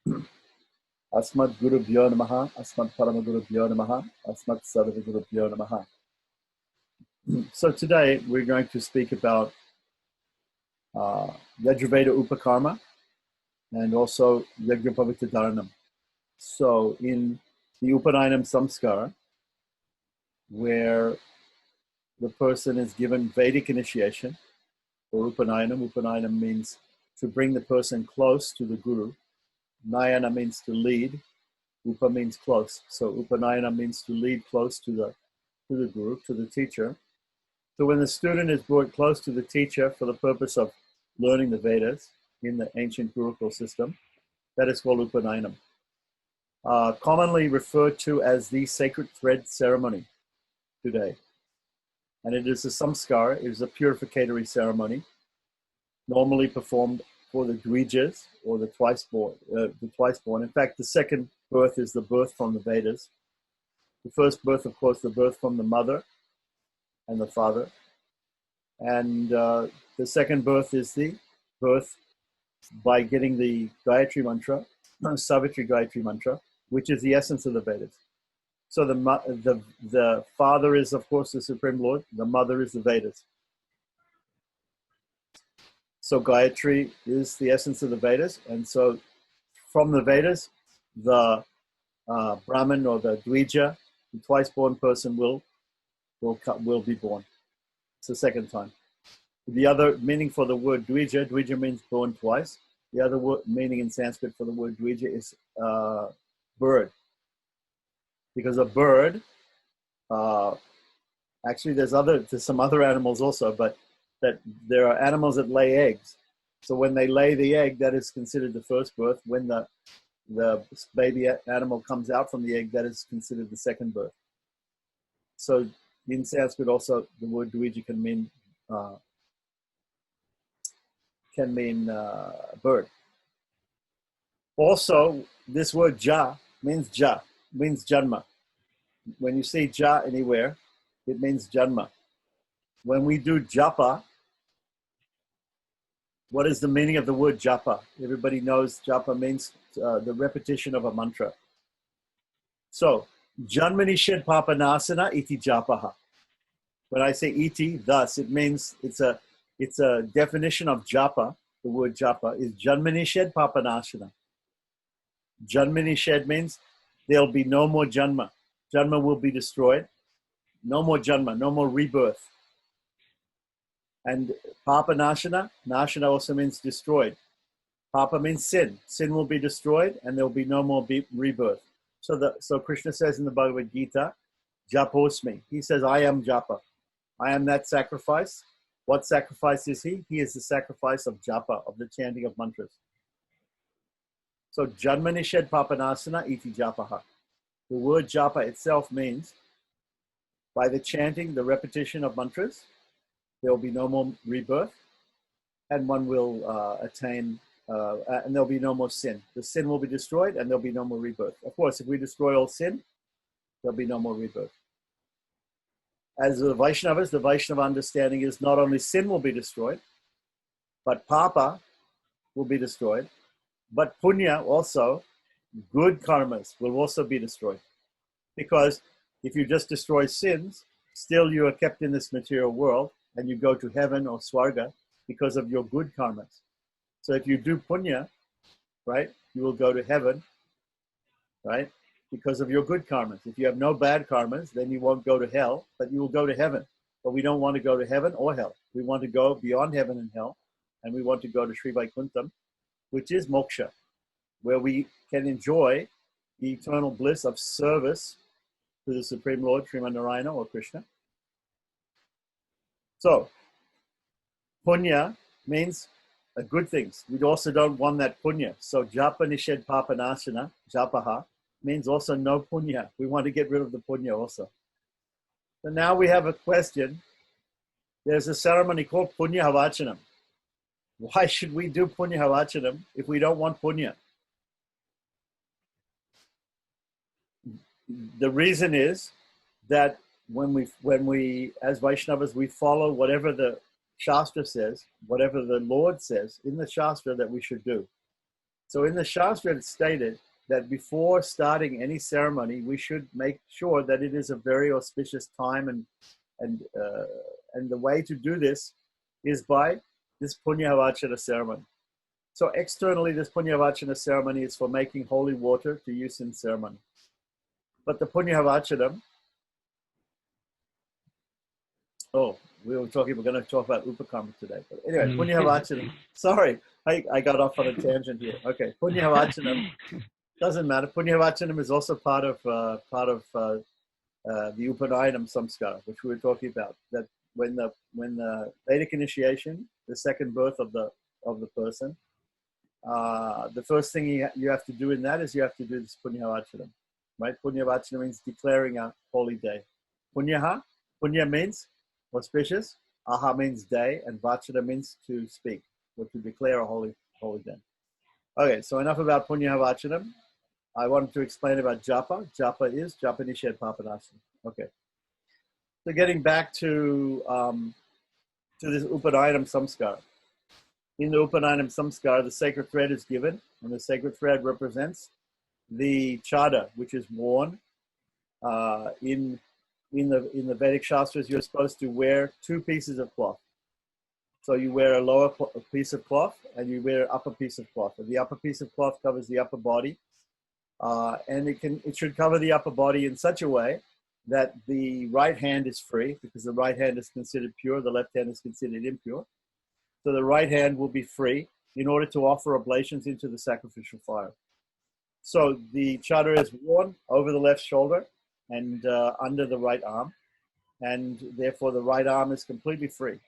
Asmat Gurubhyo Namaha, Asmat Paramagurubhyo Namaha, Asmat Sarvagurubhyo Namaha. So today we're going to speak about Yajurveda Upakarma and also Yagyapavita Dharanam. So in the Upanayam Samskara, where the person is given Vedic initiation, or Upanayam means to bring the person close to the Guru. Nayana means to lead. Upa means close. So Upanayana means to lead close to the Guru, to the teacher. So when the student is brought close to the teacher for the purpose of learning the Vedas in the ancient Gurukul system, that is called Upanayam. Commonly referred to as the sacred thread ceremony today. And it is a samskara, it is a purificatory ceremony, normally performed for the dvijas, or the twice born. In fact, the second birth is the birth from the Vedas. The first birth, of course, the birth from the mother and the father. And the second birth is the birth by getting the Gayatri Mantra, Savitri Gayatri Mantra, which is the essence of the Vedas. So the father is, of course, the Supreme Lord. The mother is the Vedas. So Gayatri is the essence of the Vedas. And so from the Vedas, the Brahmin or the Dvija, the twice born person will be born. It's the second time. The other meaning for the word Dvija means born twice. The other meaning in Sanskrit for the word Dvija is bird. Because a bird, actually there's some other animals also, but that there are animals that lay eggs. So when they lay the egg, that is considered the first birth. When the baby animal comes out from the egg, that is considered the second birth. So in Sanskrit also, the word Dvija can mean bird. Also, this word means janma. When you say ja anywhere, it means janma. When we do japa, what is the meaning of the word japa? Everybody knows japa means the repetition of a mantra. So, janmani shed papanasana iti japaha. When I say iti, thus, it means it's a definition of japa. The word japa is janmani shed papanasana. Janmani shed means there'll be no more janma. Janma will be destroyed. No more janma, no more rebirth. And papa nashana also means destroyed. Papa means sin. Sin will be destroyed and there will be no more rebirth. So Krishna says in the Bhagavad Gita, Japosmi. He says, I am japa. I am that sacrifice. What sacrifice is he? He is the sacrifice of japa, of the chanting of mantras. So janmani shed papanasana iti japaha. The word japa itself means by the chanting, the repetition of mantras, there will be no more rebirth, and one will attain, and there'll be no more sin. The sin will be destroyed, and there'll be no more rebirth. Of course, if we destroy all sin, there'll be no more rebirth. As the Vaishnavas, the Vaishnava understanding is not only sin will be destroyed, but papa will be destroyed, but punya also, good karmas, will also be destroyed. Because if you just destroy sins, still you are kept in this material world and you go to heaven or swarga because of your good karmas. So if you do punya, right, you will go to heaven, right, because of your good karmas. If you have no bad karmas, then you won't go to hell, but you will go to heaven. But we don't want to go to heaven or hell. We want to go beyond heaven and hell, and we want to go to Sri Vaikuntham, which is moksha, where we can enjoy the eternal bliss of service to the Supreme Lord, Sriman Narayana or Krishna. So, punya means good things. We also don't want that punya. So, japa nished papanasana, japaha, means also no punya. We want to get rid of the punya also. So now we have a question. There's a ceremony called punya havachanam. Why should we do punya havachanam if we don't want punya? The reason is that when we as Vaishnavas, we follow whatever the Shastra says, whatever the Lord says in the Shastra that we should do. So in the Shastra, it's stated that before starting any ceremony, we should make sure that it is a very auspicious time, and the way to do this is by this Punyavachana ceremony. So externally, this Punyavachana ceremony is for making holy water to use in ceremony. But the Punyavachanam, we're going to talk about Upakarma today. But anyway, Punyavachanam, sorry, I got off on a tangent here. Okay, Punyavachanam, doesn't matter. Punyavachanam is also part of the Upanayam samskara, which we were talking about. That when the Vedic initiation, the second birth of the person, the first thing you have to do in that is you have to do this Punyavachanam, right? Punyavachanam means declaring a holy day. Punyaha, Punya means auspicious, Aha means day, and Vachana means to speak or to declare a holy day. Okay, so enough about Punyavachanam. I wanted to explain about Japa. Japa is Japa Nishad Papanasana. Okay. So getting back to this Upanayam samskara. In the Upanayam samskara, the sacred thread is given, and the sacred thread represents the chada, which is worn. In the Vedic Shastras, you're supposed to wear two pieces of cloth. So you wear a lower piece of cloth, and you wear an upper piece of cloth. And the upper piece of cloth covers the upper body, and it should cover the upper body in such a way that the right hand is free, because the right hand is considered pure, the left hand is considered impure. So the right hand will be free in order to offer oblations into the sacrificial fire. So the chadar is worn over the left shoulder and under the right arm, and therefore the right arm is completely free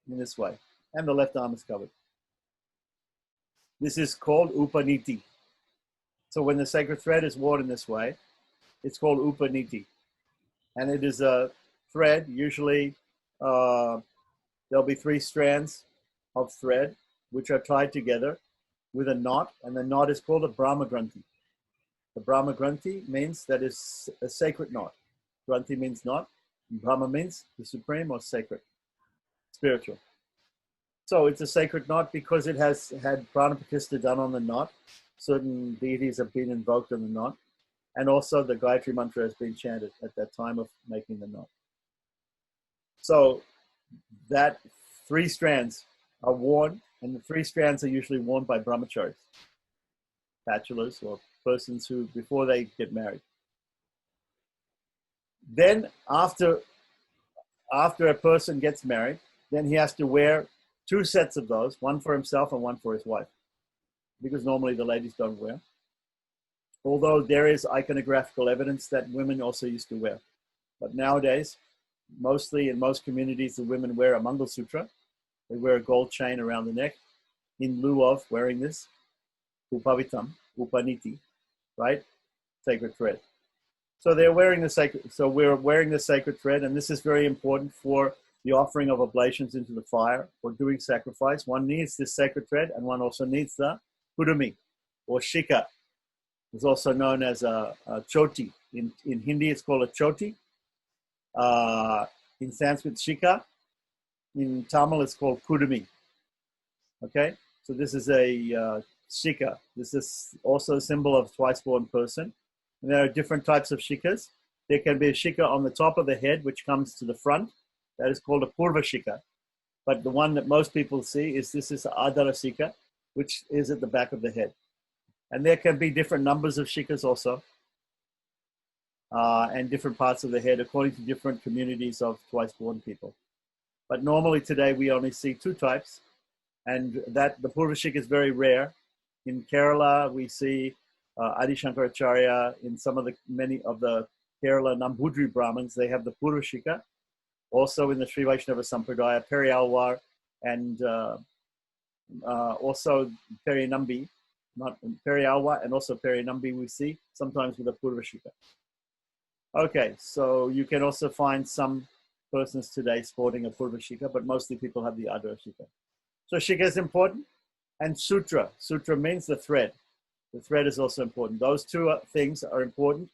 in this way, and the left arm is covered. This is called upaniti. So when the sacred thread is worn in this way, it's called upaniti. And it is a thread, usually there'll be 3 strands of thread which are tied together with a knot, and the knot is called a Brahma Granthi. The Brahma Granthi means that it's a sacred knot. Granthi means knot, Brahma means the supreme or sacred, spiritual. So it's a sacred knot because it has had pranapratishta done on the knot. Certain deities have been invoked on the knot, and also the Gayatri mantra has been chanted at that time of making the knot. So that 3 strands are worn, and the 3 strands are usually worn by brahmacharis, bachelors or persons who, before they get married. Then after a person gets married, then he has to wear 2 sets of those, one for himself and one for his wife, because normally the ladies don't wear. Although there is iconographical evidence that women also used to wear. But nowadays, mostly in most communities, the women wear a Mangal Sutra. They wear a gold chain around the neck in lieu of wearing this upavitam, upaniti, right? Sacred thread. So they're wearing the sacred. So we're wearing the sacred thread, and this is very important for the offering of oblations into the fire or doing sacrifice. One needs this sacred thread, and one also needs the kudumi or shika. It's also known as a choti. In Hindi, it's called a choti. In Sanskrit, shika. In Tamil, it's called kudumi. Okay, so this is a shika. This is also a symbol of twice-born person. And there are different types of shikas. There can be a shika on the top of the head, which comes to the front. That is called a purva shika. But the one that most people see is adara shika, which is at the back of the head. And there can be different numbers of shikas also, and different parts of the head according to different communities of twice-born people. But normally today we only see 2 types, and that the purva shika is very rare. In Kerala, we see Adi Shankaracharya. In many of the Kerala Nambudri Brahmins, they have the purva shika. Also in the Sri Vaisnava Sampradaya, Periyalwar, and also Perinambi, not Periyalwar, and also Perinambi we see sometimes with a purva shika. Okay, so you can also find some persons today sporting a purva shika, but mostly people have the adara shika. So shika is important, and sutra. Sutra means the thread. The thread is also important. Those 2 things are important,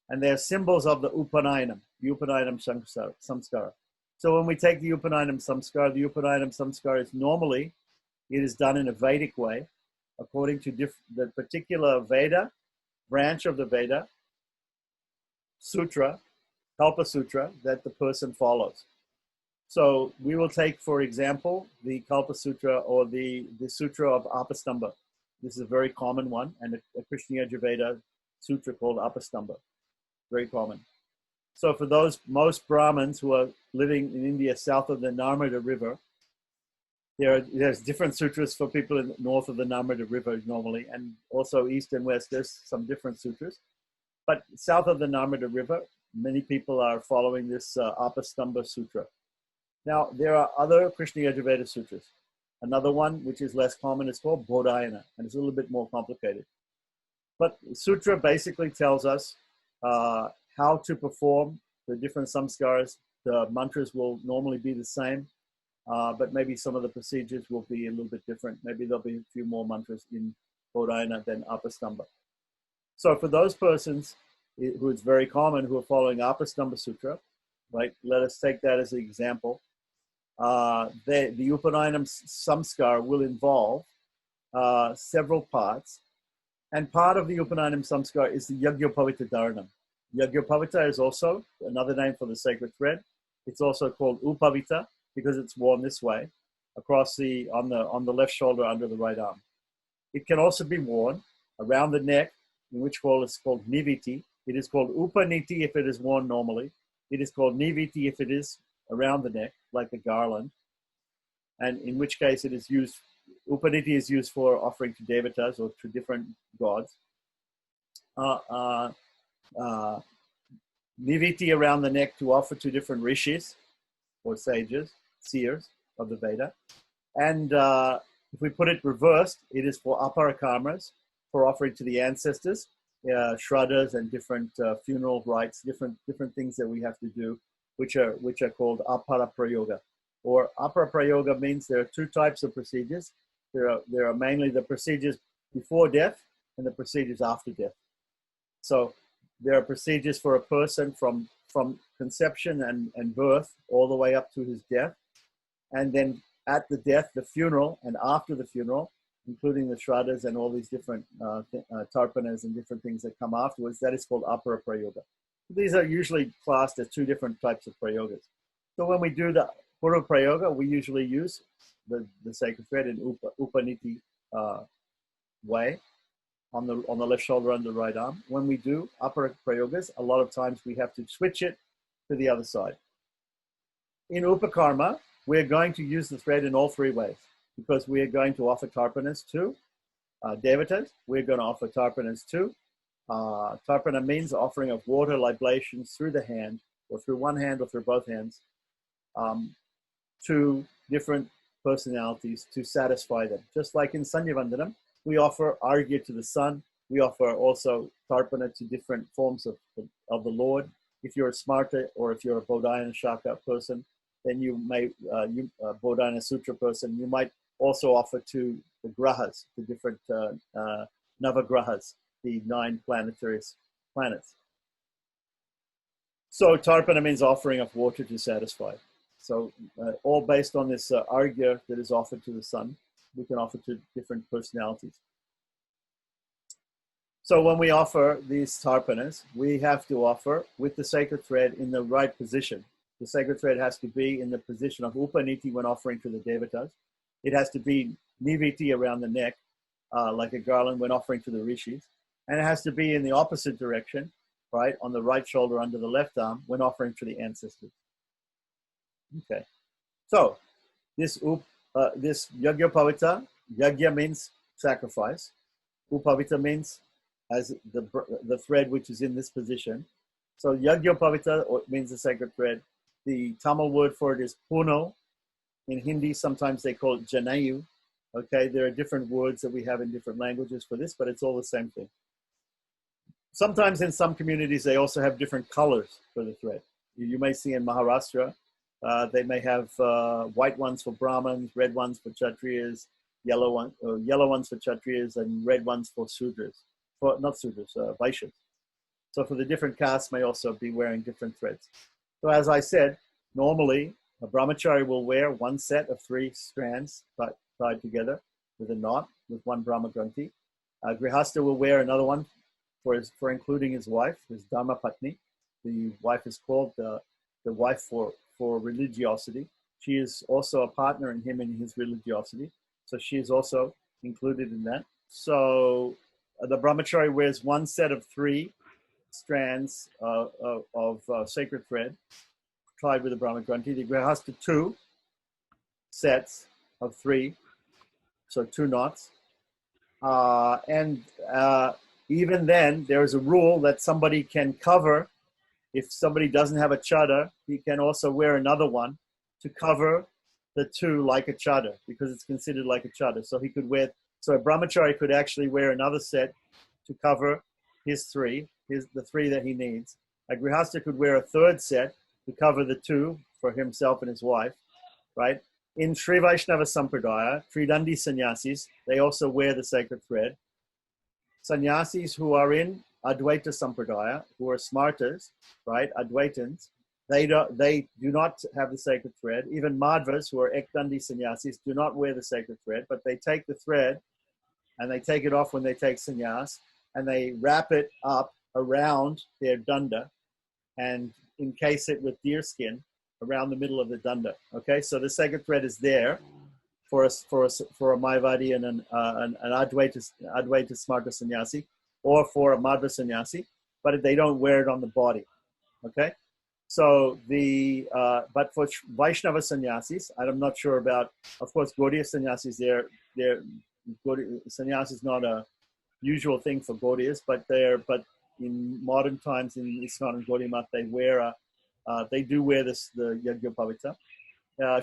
and they're symbols of the Upanayam samskara. So when we take the Upanayam samskara is normally, it is done in a Vedic way, according to the particular Veda, branch of the Veda, sutra, Kalpa Sutra, that the person follows. So we will take, for example, the Kalpa Sutra or the Sutra of Apastamba. This is a very common one, and a Krishna Yajurveda sutra called Apastamba. Very common. So for those, most Brahmins who are living in India south of the Narmada River, there's different sutras for people in north of the Narmada River normally, and also east and west, there's some different sutras. But south of the Narmada River, many people are following this Apastamba Sutra. Now, there are other Krishna Yajurveda sutras. Another one, which is less common, is called Bodhayana, and it's a little bit more complicated. But the sutra basically tells us how to perform the different samskaras. The mantras will normally be the same, but maybe some of the procedures will be a little bit different. Maybe there'll be a few more mantras in Bodhayana than Apastamba. So for those persons who it's very common who are following Apastamba Sutra, right? Let us take that as an example. The Upanayana samskar will involve several parts, and part of the Upanayana samskar is the Yagyopavita Dharanam. Yagyopavita is also another name for the sacred thread. It's also called Upavita because it's worn this way, across on the left shoulder under the right arm. It can also be worn around the neck, in which it's called Niviti. It is called Upaniti if it is worn normally. It is called Niviti if it is around the neck, like a garland. And in which case it is used, Upaniti is used for offering to devatas or to different gods. Niviti around the neck to offer to different rishis or sages, seers of the Veda. And if we put it reversed, it is for aparakarmas, for offering to the ancestors, shraddhas and different funeral rites, different things that we have to do, which are called aparaprayoga. Or aparaprayoga means there are two types of procedures. There are mainly the procedures before death and the procedures after death. So there are procedures for a person from conception and birth all the way up to his death. And then at the death, the funeral, and after the funeral, including the shraddhas and all these different tarpanas and different things that come afterwards, that is called aparaprayoga. These are usually classed as two different types of prayogas. So when we do the Purva Prayoga, we usually use the sacred thread in Upaniti way on the left shoulder under the right arm. When we do Aparaprayogas, a lot of times we have to switch it to the other side. In Upakarma, we're going to use the thread in all three ways, because we are going to offer tarpanas to devatas. We're going to offer tarpanas to tarpana means offering of water liblations through the hand, or through one hand or through both hands, to different personalities to satisfy them. Just like in Sanyavandanam, we offer arghya to the sun. We offer also tarpana to different forms of the Lord. If you're a Smarta or if you're a Bodhayana Shaka person, then you may, Bodhayana Sutra person, you might also offer to the grahas, the different navagrahas, the 9 planetary planets. So tarpana means offering of water to satisfy. So all based on this arghya that is offered to the sun, we can offer to different personalities. So when we offer these tarpanas, we have to offer with the sacred thread in the right position. The sacred thread has to be in the position of Upaniti when offering to the devatas. It has to be Niviti around the neck, like a garland when offering to the rishis. And it has to be in the opposite direction, right, on the right shoulder under the left arm when offering to the ancestors. Okay, so this Yagyopavita, Yagya means sacrifice. Upavita means as the thread which is in this position. So Yagyopavita means the sacred thread. The Tamil word for it is puno. In Hindi, sometimes they call it janayu. Okay, there are different words that we have in different languages for this, but it's all the same thing. Sometimes in some communities, they also have different colors for the thread. You may see in Maharashtra, they may have white ones for Brahmins, red ones for Kshatriyas, yellow ones for Kshatriyas, and red ones for Sudras. Not Sudras, Vaishyas. So for the different castes may also be wearing different threads. So as I said, normally a brahmachari will wear one set of 3 strands tied together with a knot, with one Brahma Granthi. Grihastha will wear another one for including his wife, his Dharma Patni. The wife is called the wife for religiosity. She is also a partner in him in his religiosity. So she is also included in that. So the brahmachari wears one set of 3 strands of sacred thread tied with the Brahma Granthi. The Grihastha 2 sets of 3, so 2 knots. Even then, there is a rule that somebody can cover. If somebody doesn't have a chadar, he can also wear another one to cover the 2 like a chadar, because it's considered like a chadar. So he could wear, so a brahmachari could actually wear another set to cover his 3, the 3 that he needs. A grihastha could wear a 3rd set to cover the 2 for himself and his wife, right? In Sri Vaisnava Sampradaya, Tridandi sannyasis, they also wear the sacred thread. Sannyasis who are in Advaita Sampradaya, who are smartas, right, Advaitans, they do not have the sacred thread. Even Madhvas, who are Ekdandi sannyasis, do not wear the sacred thread, but they take the thread and they take it off when they take sannyas, and they wrap it up around their danda and encase it with deer skin around the middle of the danda. Okay, so the sacred thread is there for a Mayavadi and an Advaita Smarta sannyasi, or for a Madhva sannyasi, but they don't wear it on the body. Okay, so but for Vaishnava sannyasis, I'm not sure about. Of course, Gaudiya sannyasis, sannyas is not a usual thing for Gaudiyas, but in modern times in ISKCON and Gaudiya Math, they do wear the Yagyapavita.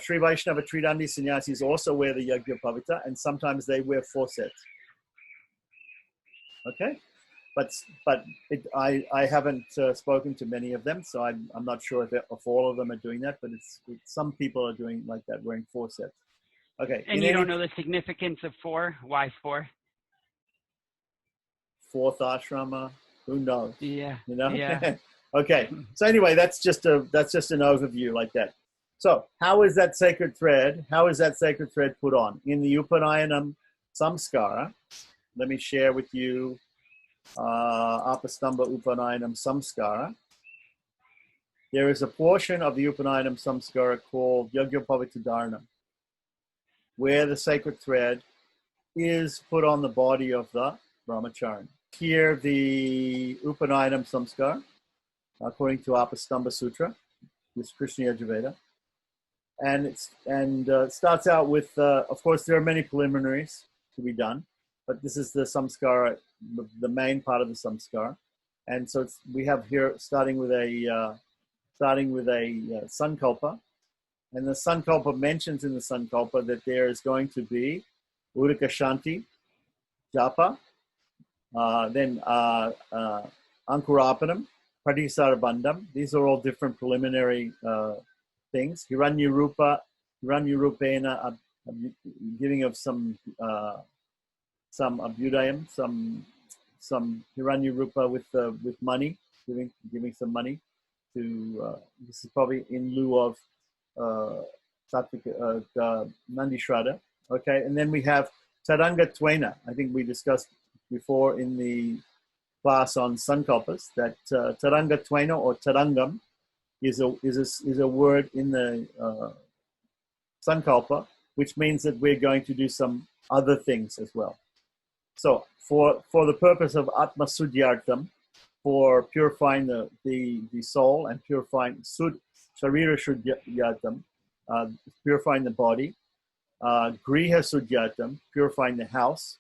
Sri Vaishnava Tridandi sannyasis also wear the Yagyapavita, and sometimes they wear 4 sets. Okay, but I haven't spoken to many of them, so I'm not sure if all of them are doing that, but some people are doing like that, wearing 4 sets. Okay. And you don't know the significance of 4? Why 4? 4th ashrama, who knows? Yeah. You know? Yeah. Okay. So anyway, that's just an overview like that. So how is that sacred thread put on? In the Upanayanam Samskara, let me share with you Apastamba Upanayanam Samskara. There is a portion of the Upanayanam Samskara called Yagyapavita Dharna, where the sacred thread is put on the body of the brahmachari. Here, the Upanayanam Samskar, according to Apastamba Sutra, this Krishna Yajurveda, and it starts out with, of course, there are many preliminaries to be done, but this is the samskara, the main part of the samskara, and so we have here starting with a sankalpa, and the sankalpa mentions in the sankalpa that there is going to be Udika Shanti, japa. Then Ankurapanam, Pratisarabandham. These are all different preliminary things. Hiranyarupena, giving of some abhyudayam, some Hiranyarupa with money, giving some money to. This is probably in lieu of Nandi Shraddha. Okay, and then we have Taranga Twena. I think we discussed before in the class on sankalpas that Taranga Twena or Tarangam is a word in the sankalpa, which means that we're going to do some other things as well. So for the purpose of Atma Sudyartham, for purifying the soul and purifying Sharira Shudyartham, purifying the body, Griha Sudyatam, purifying the house,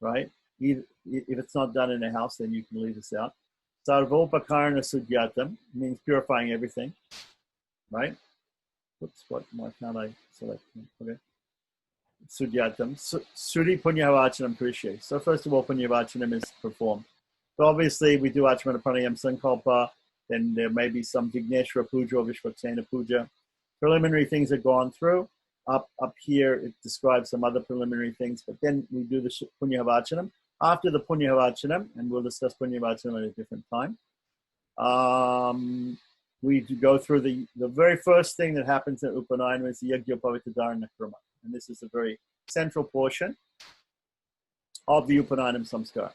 right? If it's not done in a house, then you can leave this out. Sarvopakarna Sudyatam means purifying everything, right? Oops, why can't I select? Okay. Sudyatam. Suri Punyavachanam Krishe. So first of all, Punyavachanam is performed. So obviously we do Achmana Pranayam Sankalpa, then there may be some Vigneshwara Puja or Vishvaksena Puja. Preliminary things are gone through. Up here, it describes some other preliminary things, but then we do the Punyavachanam. After the Punyavachanam, and we'll discuss Punyavachanam at a different time, we go through the very first thing that happens at Upanayana is the Yagyapavita Dharana Krama. And this is a very central portion. of the Upanayam Samskara.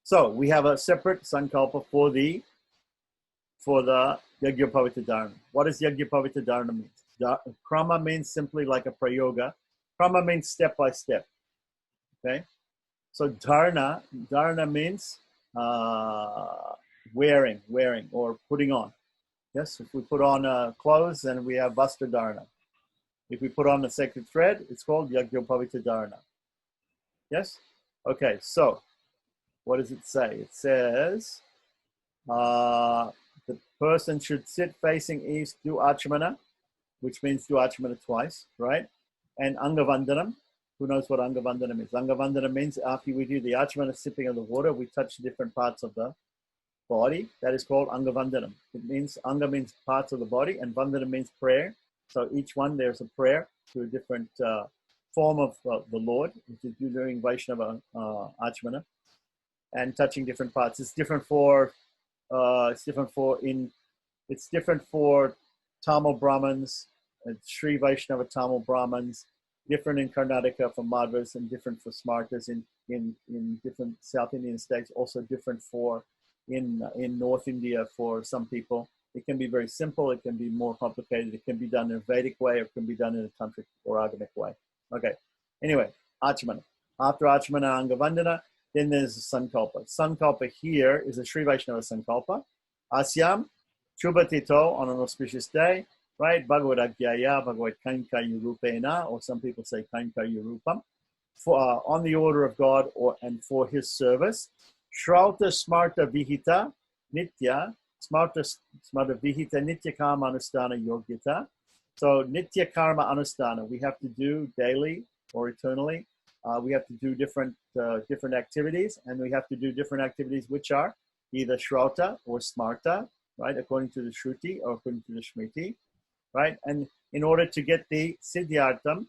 So we have a separate sankalpa for the Yagyapavita Dharana. What does Yagyapavita Dharana mean? Krama means simply like a prayoga. Krama means step by step. Okay? So dharana means wearing or putting on. Yes, if we put on clothes, then we have vastra dharana. If we put on the sacred thread, it's called Yagyapavita Dharana. Yes? Okay, so what does it say? It says the person should sit facing east, do achmana, which means do achmana twice, right? And angavandanam. Who knows what angavandanam is? Angavandanam means after we do the achmana sipping of the water, we touch different parts of the body. That is called angavandanam. It means, anga means parts of the body, and vandanam means prayer. So each one, there's a prayer to a different form of the Lord, which is doing Vaishnava achmana, and touching different parts. It's different for Tamil Brahmins, Sri Vaishnava Tamil Brahmins, different in Karnataka for Madhvas, and different for Smartas in different South Indian states, also different for in North India for some people. It can be very simple, it can be more complicated, it can be done in a Vedic way, or it can be done in a tantric or agamic way. Okay, anyway, achmana. After achmana angavandana, then there's a sankalpa. Sankalpa here is a Sri Vaishnava sankalpa. Asyam, Chubhatito, on an auspicious day, right? Bhagavad Agyaya, Bhagavad Kainkarya Rupena, or some people say Kainkarya Rupam, on the order of God and for his service. Shrauta Smarta Vihita Nitya, Smarta Vihita Nitya Karma Anusthana Yogyata. So Nitya Karma Anusthana, we have to do daily or eternally. We have to do different activities, and we have to do different activities which are either Shrauta or Smarta, right, according to the Shruti or according to the Smriti, right? And in order to get the Siddhyartham,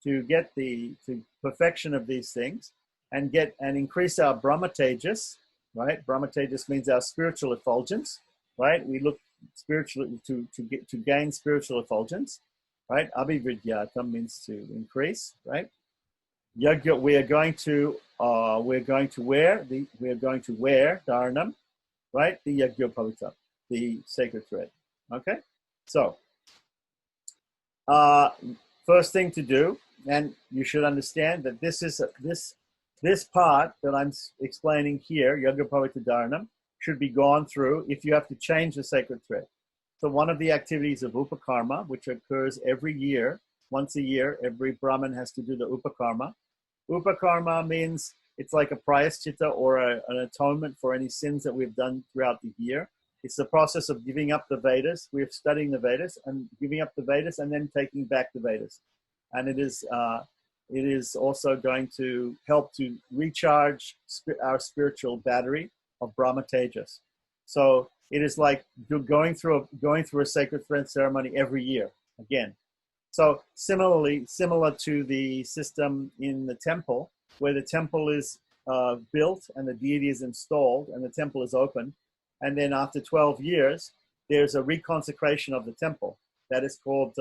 to get the perfection of these things, and increase our Brahma Tejas, right? Brahma Tejas means our spiritual effulgence, right? We look spiritually to gain spiritual effulgence, right? Abhividyartham means to increase, right? Yagya, we are going to wear dharanam, right? The Yagyapavita, the sacred thread. Okay, so first thing to do, and you should understand that this part that I'm explaining here, Yagyapavita Dharanam, should be gone through if you have to change the sacred thread. So one of the activities of Upakarma, which occurs every year, once a year, every Brahmin has to do the Upakarma. Upakarma means it's like a prayaschita or an atonement for any sins that we've done throughout the year. It's the process of giving up the Vedas. We're studying the Vedas and giving up the Vedas and then taking back the Vedas. And it is also going to help to recharge our spiritual battery of Brahma Tejas. So it is like you're going through a sacred thread ceremony every year again. So similar to the system in the temple, where the temple is built and the deity is installed and the temple is open, and then after 12 years, there's a reconsecration of the temple. That is called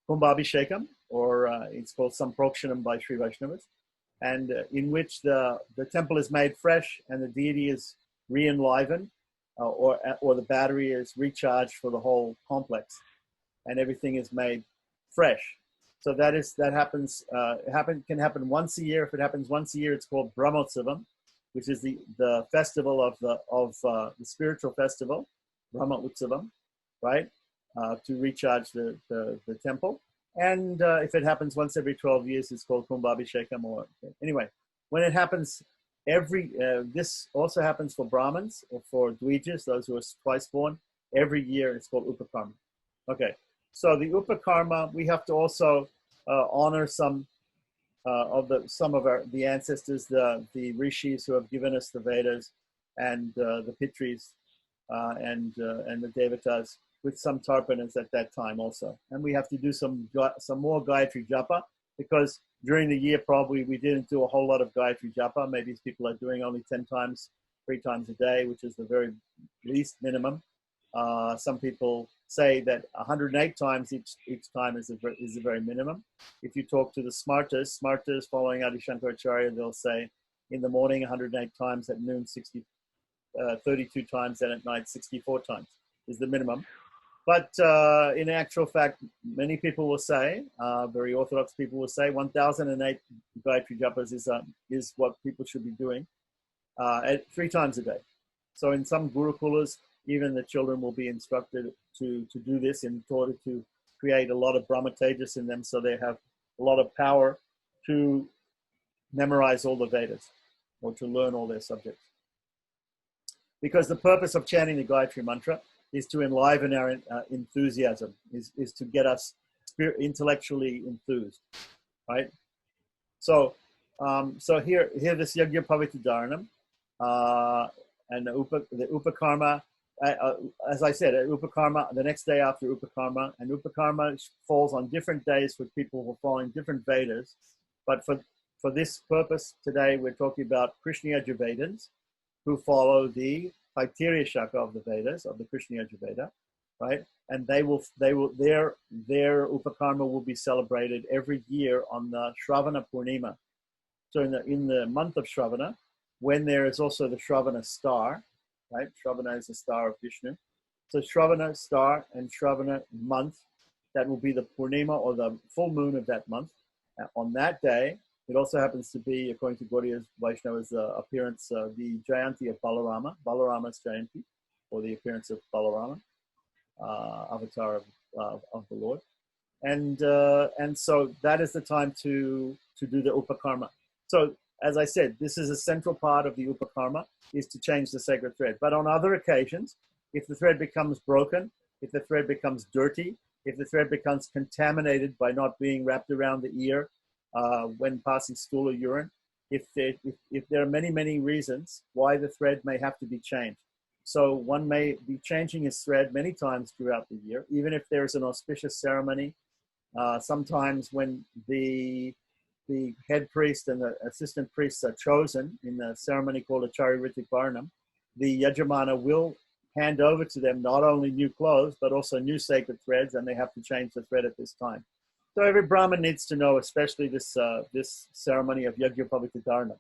Kumbhabhishekam, or it's called Samprokshanam by Sri Vaishnavas, and in which the temple is made fresh and the deity is re-enlivened, or the battery is recharged for the whole complex, and everything is made fresh. So that happens. Can happen once a year. If it happens once a year, it's called Brahmotsavam, which is the festival of the spiritual festival, Brahma Utsavam, right? To recharge the temple. And if it happens once every 12 years, it's called Kumbhabhishekam. Or anyway, when it happens this also happens for Brahmins or for Dvijas, those who are twice born. Every year, it's called Upakarma. Okay, so the Upakarma, we have to also honor some of the ancestors, the rishis who have given us the Vedas, and the Pitris and the Devatas, with some tarpanas at that time also. And we have to do some more Gayatri Japa, because during the year probably we didn't do a whole lot of Gayatri Japa. Maybe people are doing only 3 times a day, which is the very least minimum. Some people say that 108 times each time is the very minimum. If you talk to the smarters following Adi Shankaracharya, they'll say in the morning 108 times, at noon 32 times, and at night 64 times is the minimum. But in actual fact, many people will say, very orthodox people will say, 1008 Gayatri Japas is what people should be doing at 3 times a day. So in some gurukulas, even the children will be instructed to do this in order to create a lot of Brahma Tejas in them, so they have a lot of power to memorize all the Vedas or to learn all their subjects. Because the purpose of chanting the Gayatri Mantra is to enliven our enthusiasm, is to get us intellectually enthused, right? So, so here this Yajna Pavitra Dharanam, and the Upakarma, as I said, Upakarma, the next day after Upakarma, and Upakarma falls on different days for people who are following different Vedas. But for this purpose today, we're talking about Krishna Yajurvedans who follow the Taittiriya Shaka of the Vedas, of the Krishna Yajurveda, right? And their Upakarma will be celebrated every year on the Shravana Purnima. So in the month of Shravana, when there is also the Shravana star, right? Shravana is the star of Vishnu. So Shravana star and Shravana month, that will be the Purnima or the full moon of that month. On that day, it also happens to be, according to Gaudiya's Vaishnava's appearance, the Jayanti of Balarama, Balarama's Jayanti, or the appearance of Balarama, avatar of the Lord. And so that is the time to do the Upakarma. So as I said, this is a central part of the Upakarma, is to change the sacred thread. But on other occasions, if the thread becomes broken, if the thread becomes dirty, if the thread becomes contaminated by not being wrapped around the ear when passing stool or urine, if there are many reasons why the thread may have to be changed. So one may be changing his thread many times throughout the year, even if there is an auspicious ceremony. Sometimes when the head priest and the assistant priests are chosen in a ceremony called a Chariritik Varnam, the Yajamana will hand over to them not only new clothes, but also new sacred threads, and they have to change the thread at this time. So every Brahmin needs to know, especially this ceremony of Yajna Pavitra Dharana.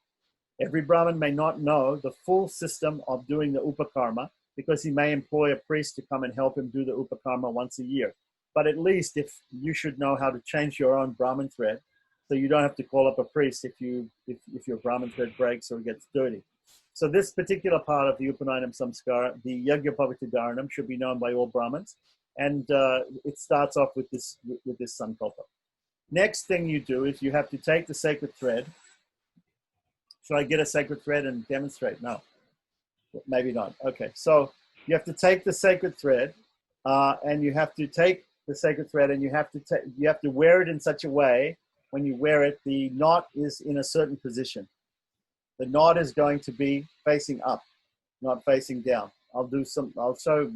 Every Brahmin may not know the full system of doing the Upakarma, because he may employ a priest to come and help him do the Upakarma once a year. But at least if you should know how to change your own Brahmin thread, so you don't have to call up a priest if your Brahmin thread breaks or gets dirty. So this particular part of the Upanayam Samskara, the Yajna Pavitra Dharanam, should be known by all Brahmins. And it starts off with this sankalpa. Next thing you do is you have to take the sacred thread. Should I get a sacred thread and demonstrate? No, maybe not. Okay, so you have to take the sacred thread, and you have to take the sacred thread, and you have to wear it in such a way. When you wear it, the knot is in a certain position. The knot is going to be facing up, not facing down. I'll show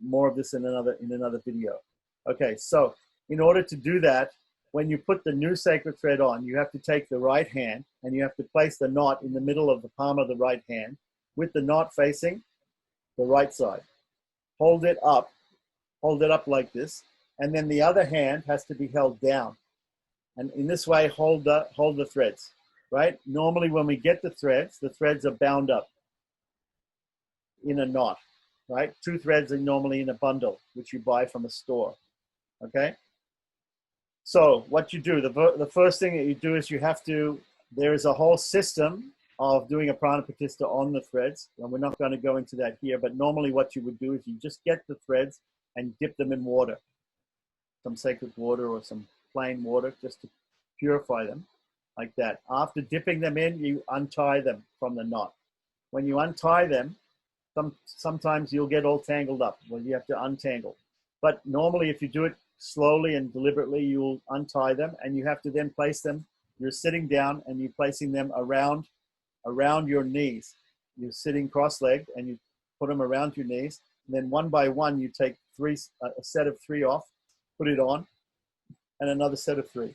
more of this in another video. Okay, so in order to do that, when you put the new sacred thread on, you have to take the right hand and you have to place the knot in the middle of the palm of the right hand with the knot facing the right side. Hold it up like this, and then the other hand has to be held down. And in this way, hold the threads, right? Normally when we get the threads are bound up in a knot, right? 2 threads are normally in a bundle, which you buy from a store, okay? So what you do, the first thing that you do is there is a whole system of doing a pranapratishta on the threads, and we're not going to go into that here, but normally what you would do is you just get the threads and dip them in water, some sacred water or some plain water, just to purify them like that. After dipping them in, you untie them from the knot. When you untie them, sometimes you'll get all tangled up. Well, you have to untangle. But normally if you do it slowly and deliberately, you'll untie them, and you have to then place them. You're sitting down and you're placing them around your knees. You're sitting cross-legged and you put them around your knees. And then one by one, you take a set of 3 off, put it on, and another set of 3.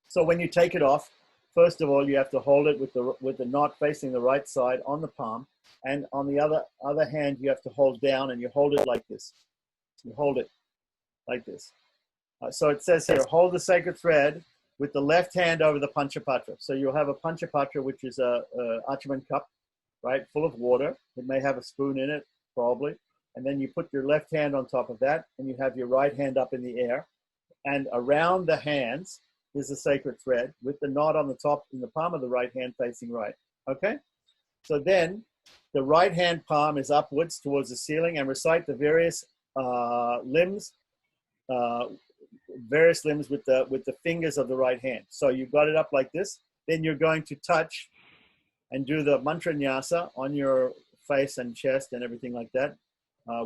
So when you take it off, first of all, you have to hold it with the knot facing the right side on the palm, and on the other hand, you have to hold down, and you hold it like this. You hold it like this. So it says here, hold the sacred thread with the left hand over the Panchapatra. So you'll have a Panchapatra, which is a Achaman cup, right, full of water. It may have a spoon in it, probably. And then you put your left hand on top of that, and you have your right hand up in the air. And around the hands is a sacred thread with the knot on the top in the palm of the right hand facing right. Okay? So then the right hand palm is upwards towards the ceiling, and recite the various limbs with the fingers of the right hand. So you've got it up like this. Then you're going to touch and do the mantra nyasa on your face and chest and everything like that.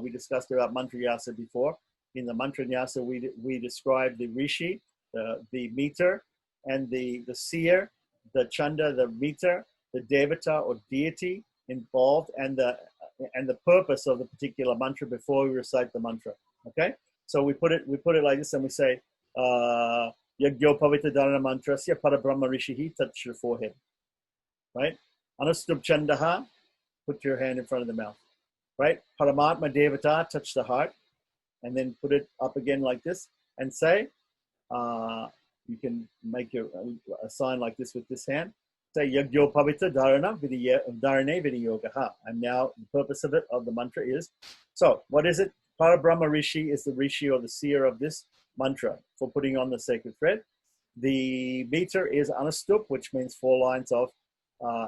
We discussed about mantra nyasa before. In the mantra nyasa, we described the rishi, the meter, and the seer, the chanda, the meter, the devata or deity involved, and the purpose of the particular mantra before we recite the mantra. Okay, so we put it like this, and we say yagyo pavitra dharana mantrasya parabrahma rishihi, touch your forehead, right? Anustub chandaha, put your hand in front of the mouth, right? Paramatma devata, touch the heart, and then put it up again like this, and say, you can make a sign like this with this hand. Say yagyo pavitra dharana dharane vidiyogaha. And now the purpose of the mantra is, so what is it? Parabrahma rishi is the rishi or the seer of this mantra for putting on the sacred thread. The meter is anustup, which means 4 lines of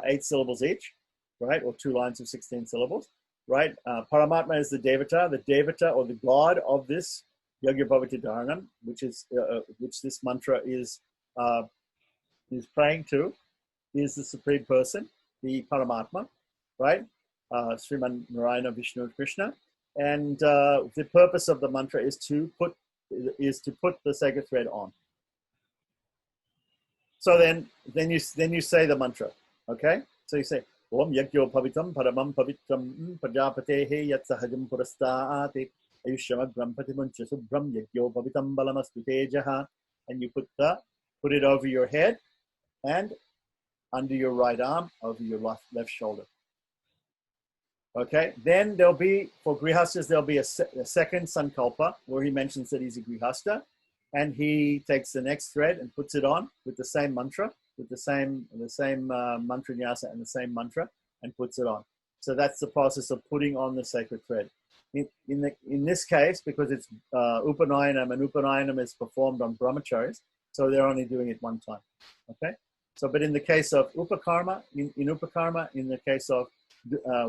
8 syllables each, right? Or 2 lines of 16 syllables, right? Paramatma is the devata or the god of this Yagya Bhavati Dharanam, which this mantra is praying to, is the Supreme Person, the Paramatma, right? Sriman Narayana Vishnu Krishna. And the purpose of the mantra is to put the sacred thread on. So then you say the mantra, okay? So you say Om Yagyo Pavitam Paramam Pavitram Prajapatehe Yat Sahajam Purastati Ayushamagram Patimuncha Subram Yagyo Pavitam Balamastu Tejaha, and you put it over your head and under your right arm, over your left shoulder. Okay, then there'll be, for Grihastas, there'll be a second Sankalpa where he mentions that he's a Grihasta, and he takes the next thread and puts it on with the same mantra, with the same mantra nyasa and the same mantra, and puts it on. So that's the process of putting on the sacred thread. In this case, because it's Upanayinam, and Upanayinam is performed on brahmacharis, so they're only doing it one time. Okay, so but in the case of Upakarma, in Upakarma, in the case of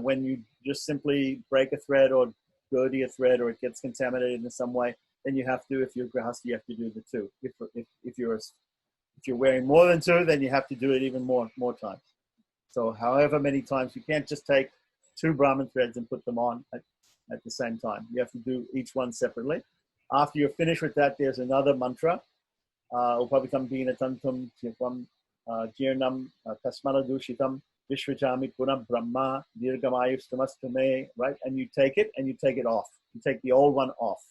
when you just simply break a thread or dirty a thread, or it gets contaminated in some way, then you have to, if you're grahasta, you have to do the 2. If you're wearing more than 2, then you have to do it even more times. So however many times, you can't just take 2 Brahman threads and put them on at the same time. You have to do each one separately. After you're finished with that, there's another mantra. Upavitam dina tantum chipam jirnam tasmana dushitam Vishvachami Puna Brahma Dirgamayustamastume, right? And you take it off. You take the old one off,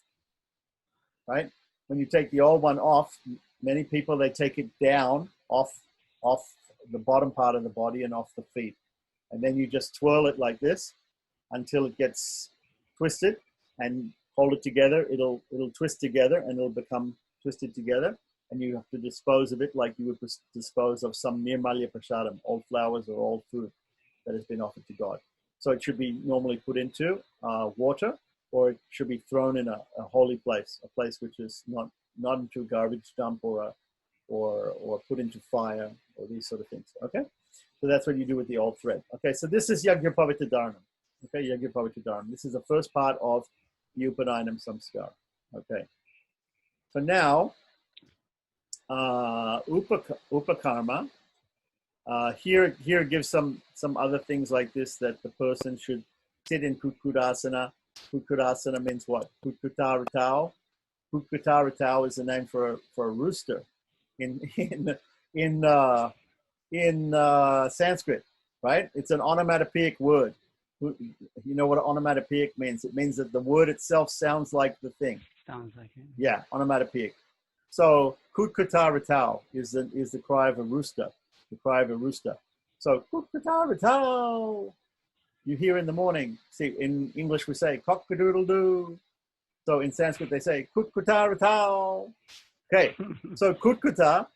right? When you take the old one off, many people, they take it down off the bottom part of the body and off the feet. And then you just twirl it like this until it gets twisted, and hold it together. It'll twist together, and it'll become twisted together. And you have to dispose of it like you would dispose of some nirmalya prasadam, old flowers or old food that has been offered to God. So it should be normally put into water, or it should be thrown in a holy place, a place which is not into a garbage dump or put into fire or these sort of things. Okay, so that's what you do with the old thread. Okay, so this is Yagya Pavitra Dharanam. Okay, Yagya Pavitra Dharanam. This is the first part of the Upanayinam Samskar. Okay, so now. Upakarma. Here gives some other things like this, that the person should sit in Kutkudasana. Kutkudasana means what? Kutkutarutau. Kutkutarutau is the name for a rooster in Sanskrit, right? It's an onomatopoeic word. You know what onomatopoeic means? It means that the word itself sounds like the thing. Sounds like it. Yeah, onomatopoeic. So kutkutarutau is the cry of a rooster, the cry of a rooster. So kutkutarutau, you hear in the morning. See, in English we say cock-a-doodle-doo, So in Sanskrit, they say, kutkuta ratao. Okay, so kutkuta,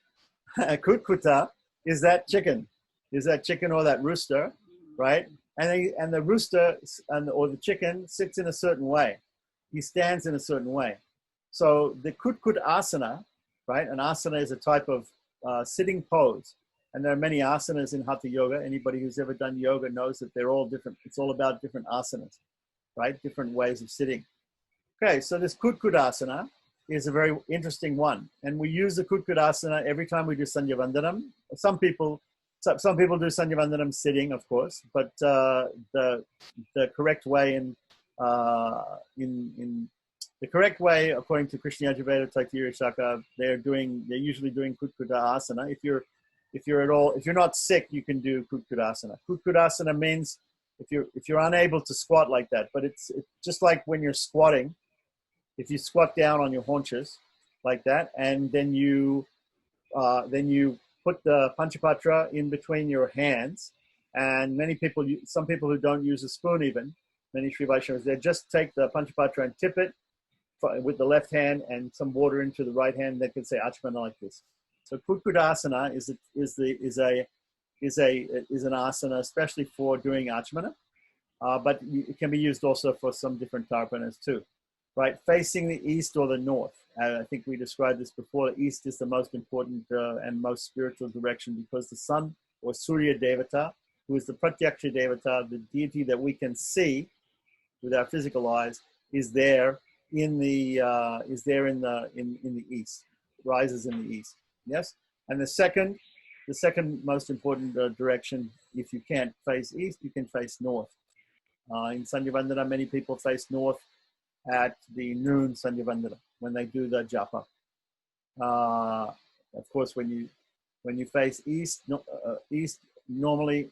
kutkuta is that chicken or that rooster, right? And the rooster or the chicken sits in a certain way. He stands in a certain way. So the kutkut asana, right? An asana is a type of sitting pose. And there are many asanas in Hatha Yoga. Anybody who's ever done yoga knows that they're all different. It's all about different asanas, right? Different ways of sitting. Okay, so this Kutkudasana is a very interesting one. And we use the Kutkudasana every time we do Sandhya Vandanam. Some people do Sandhya Vandanam sitting, of course, but the correct way in the correct way, according to Krishna Yajurveda, Taittiriya Shaka, they're usually doing Kutkudasana. If you're not sick, you can do Kutkudasana. Kutkudasana means if you're unable to squat like that, but it's just like when you're squatting. If you squat down on your haunches like that, and then you put the Panchapatra in between your hands, and some people who don't use a spoon even, many Sri Vaishnavas, they just take the Panchapatra and tip it with the left hand and some water into the right hand. They can say Achmana like this. So Kutkudasana is an asana, especially for doing Achmana, but it can be used also for some different tarpanas too. Right, facing the east or the north. I think we described this before. The east is the most important and most spiritual direction because the sun or Surya Devata, who is the Pratyaksha Devata, the deity that we can see with our physical eyes, is there in the east, rises in the east. Yes, and the second most important direction, if you can't face east, you can face north. In Sandhya Vandana, many people face north at the noon Sandhya Vandana when they do the japa. Of course, when you face east, normally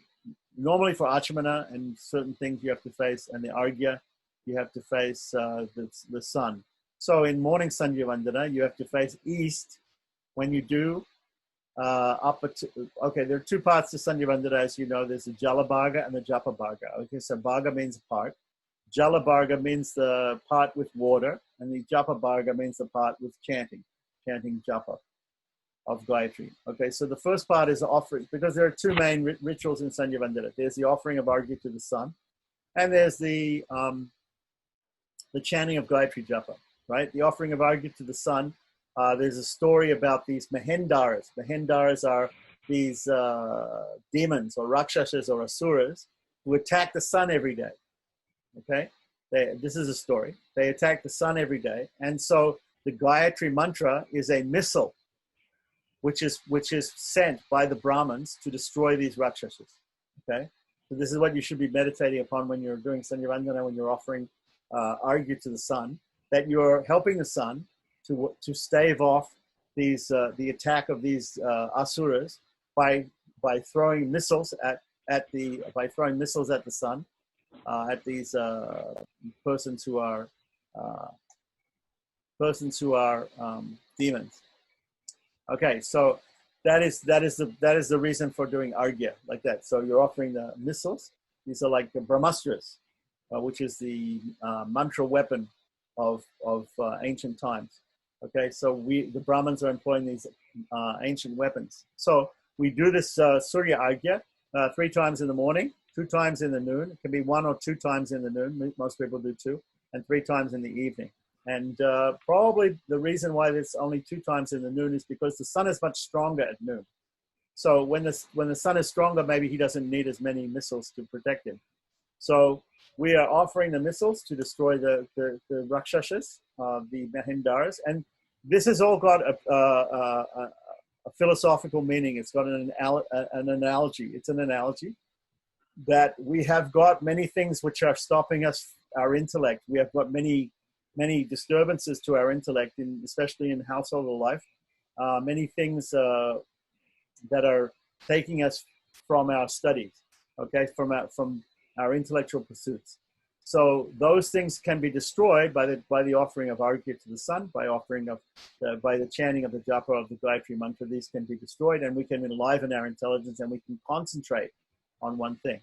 for Achmana and certain things you have to face, and the Arghya, you have to face the sun. So in morning Sandhya Vandana, you have to face east when you do okay, there are two parts to Sandhya Vandana, as you know. There's the Jala Bhaga and the Japa Bhaga. Okay, so Bhaga means part. Jala Bharga means the part with water, and the Japa Bharga means the part with chanting Japa of Gayatri. Okay, so the first part is the offering, because there are two main rituals in Sandhya Vandana. There's the offering of Arghya to the sun, and there's the chanting of Gayatri Japa, right? The offering of Arghya to the sun, there's a story about these Mahendaras. Mahendaras are these demons or Rakshasas or Asuras who attack the sun every day. Okay, this is a story. They attack the sun every day, and so the Gayatri mantra is a missile, which is sent by the Brahmins to destroy these Rakshasas. Okay, so this is what you should be meditating upon when you're doing Sandhya Vandana, when you're offering Arghya to the sun, that you're helping the sun to stave off these the attack of these asuras by throwing missiles at the sun. At these persons who are demons. Okay, so that is the reason for doing Arghya like that. So you're offering the missiles. These are like the Brahmastras, which is the mantra weapon of ancient times. Okay, so the Brahmins are employing these ancient weapons. So we do this Surya Arghya 3 times in the morning, 2 times in the noon. It can be 1 or 2 times in the noon. Most people do 2, and 3 times in the evening. And probably the reason why there's only 2 times in the noon is because the sun is much stronger at noon. So when the sun is stronger, maybe he doesn't need as many missiles to protect him. So we are offering the missiles to destroy the Rakshasas, the Mahendaras. And this has all got a philosophical meaning. It's got an analogy. It's an analogy that we have got many things which are stopping our intellect. We have got many disturbances to our intellect, especially in household life. Many things that are taking us from our studies, okay, from our intellectual pursuits. So those things can be destroyed by the offering of Arghya to the sun, by the chanting of the japa of the Gayatri mantra. These can be destroyed, and we can enliven our intelligence, and we can concentrate on one thing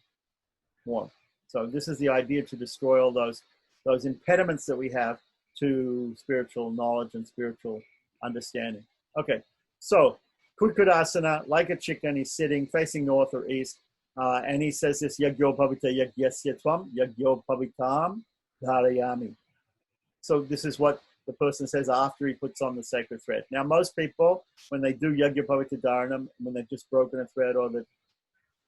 more. So this is the idea, to destroy all those impediments that we have to spiritual knowledge and spiritual understanding. Okay, so Kudkudasana, like a chicken, he's sitting facing north or east, and he says this, Yagyo Pavita Yagyasya Tvam, Yagyo Pavitam Dharayami. So this is what the person says after he puts on the sacred thread. Now, most people, when they do Yagya Pavita Dharanam, when they've just broken a thread or the